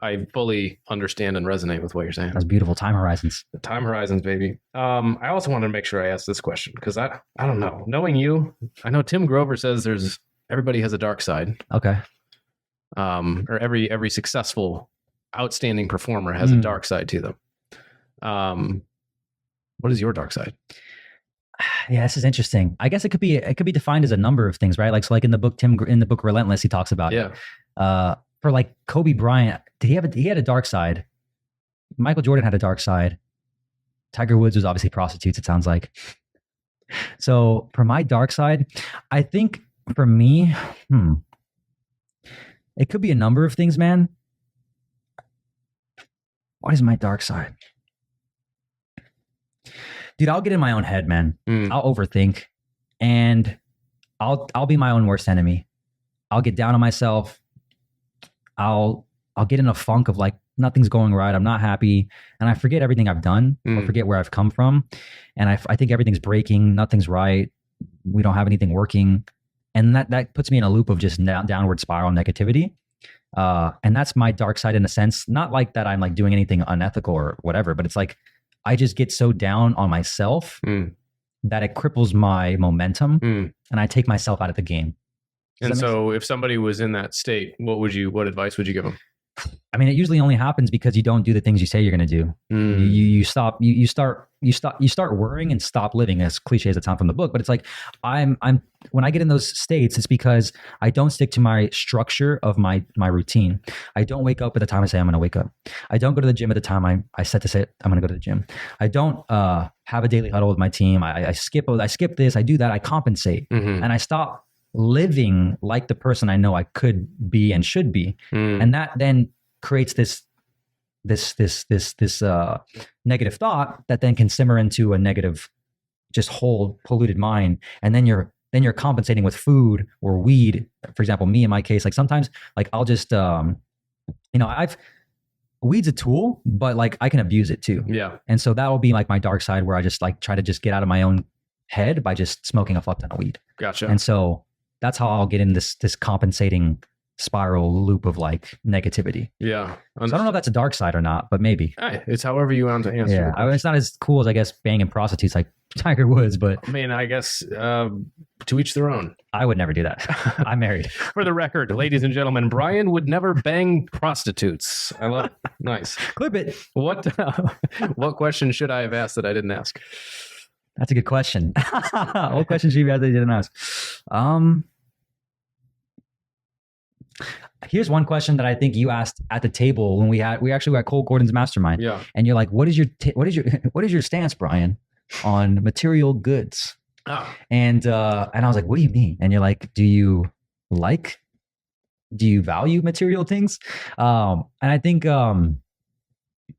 I fully understand and resonate with what you're saying. That's beautiful. Time horizons. The time horizons, baby. I also wanted to make sure I asked this question, because I don't know. Knowing you, I know Tim Grover says everybody has a dark side. Okay. Or every successful, outstanding performer has a dark side to them. What is your dark side? Yeah, this is interesting. I guess it could be defined as a number of things, right? Like, so like in the book Relentless, he talks about it. For like Kobe Bryant, he had a dark side. Michael Jordan had a dark side. Tiger Woods was obviously prostitutes, it sounds like. So for my dark side, I think for me, it could be a number of things, man. What is my dark side? Dude, I'll get in my own head, man. I'll overthink, and I'll be my own worst enemy. I'll get down on myself. I'll get in a funk of like, nothing's going right. I'm not happy. And I forget everything I've done or forget where I've come from. And I think everything's breaking. Nothing's right. We don't have anything working. And that puts me in a loop of just downward spiral negativity. And that's my dark side in a sense. Not like that I'm like doing anything unethical or whatever, but it's like, I just get so down on myself that it cripples my momentum and I take myself out of the game. And so if somebody was in that state, what advice would you give them? I mean, it usually only happens because you don't do the things you say you're going to do. You start worrying and stop living, as cliche as it sounds from the book. But it's like, when I get in those states, it's because I don't stick to my structure of my routine. I don't wake up at the time I say I'm going to wake up. I don't go to the gym at the time I set to say I'm going to go to the gym. I don't have a daily huddle with my team. I skip this, I do that. I compensate and I stop living like the person I know I could be and should be. And that then creates this negative thought that then can simmer into a negative, just whole polluted mind. And then you're compensating with food or weed. For example, me in my case, like sometimes like I'll just, weed's a tool, but like I can abuse it too. Yeah. And so that will be like my dark side, where I just like try to just get out of my own head by just smoking a fuck ton of weed. Gotcha. And so that's how I'll get in this compensating spiral loop of like negativity. Yeah. So I don't know if that's a dark side or not, but maybe. It's however you want to answer. Yeah. I mean, it's not as cool as, I guess, banging prostitutes like Tiger Woods, but I mean, I guess to each their own. I would never do that. I'm married. For the record, ladies and gentlemen, Brian would never bang prostitutes. I love it. Nice. Clip it. What question should I have asked that I didn't ask? That's a good question. What question should you have that you didn't ask? Here's one question that I think you asked at the table when we actually were at Cole Gordon's mastermind. Yeah. And you're like, what is your stance, Brian, on material goods? Oh. And I was like, what do you mean? And you're like, do you value material things? And I think that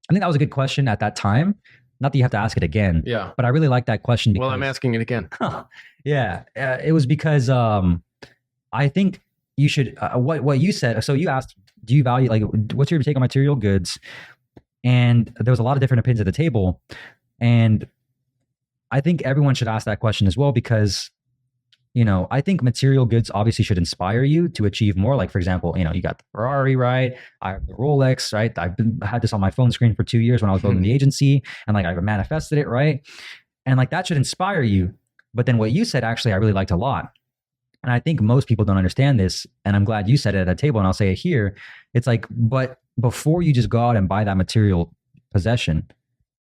was a good question at that time. Not that you have to ask it again. Yeah. But I really like that question. Because, well, I'm asking it again. Yeah. It was because I think you should, what you said. So you asked, do you value, like, what's your take on material goods? And there was a lot of different opinions at the table. And I think everyone should ask that question as well, because I think material goods obviously should inspire you to achieve more. Like, for example, you got the Ferrari, right? I have the Rolex, right? I had this on my phone screen for 2 years when I was building the agency, and like I manifested it, right? And like that should inspire you. But then what you said, actually, I really liked a lot. And I think most people don't understand this. And I'm glad you said it at a table, and I'll say it here. It's like, but before you just go out and buy that material possession,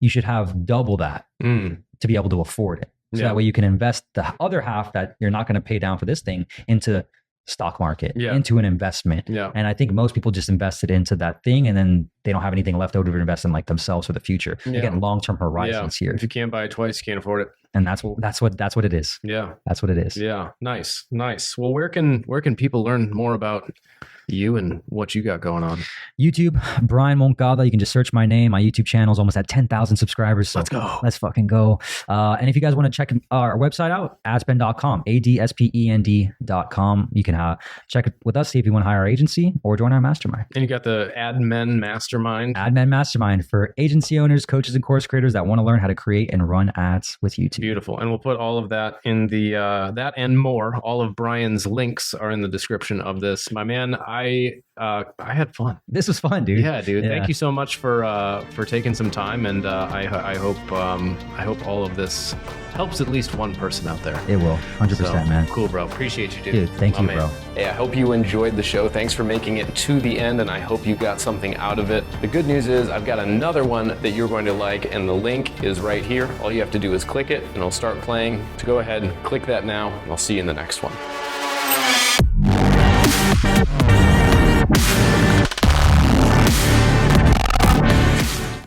you should have double that to be able to afford it. So that way you can invest the other half that you're not going to pay down for this thing into stock market, into an investment. And I think most people just invested into that thing, and then they don't have anything left over to invest in like themselves for the future. Again, long-term horizons here. If you can't buy it twice, you can't afford it. And that's what it is. Yeah. That's what it is. Yeah. Nice. Well, where can people learn more about you and what you got going on? YouTube, Brian Moncada. You can just search my name. My YouTube channel is almost at 10,000 subscribers. So let's go. Let's fucking go. And if you guys want to check our website out, adspend.com, ADSPEND.com. You can check it with us, see if you want to hire our agency or join our mastermind. And you got the AdMen Mastermind. AdMen Mastermind for agency owners, coaches, and course creators that want to learn how to create and run ads with YouTube. Beautiful. And we'll put all of that in the, that and more. All of Brian's links are in the description of this. My man, I had fun. This was fun, dude. Yeah, dude. Thank you so much for taking some time, and I hope all of this helps at least one person out there. It will, 100%, man. Cool, bro. Appreciate you, dude. Dude, thank you, bro. Hey, I hope you enjoyed the show. Thanks for making it to the end, and I hope you got something out of it. The good news is I've got another one that you're going to like, and the link is right here. All you have to do is click it, and it'll start playing. So go ahead and click that now, and I'll see you in the next one.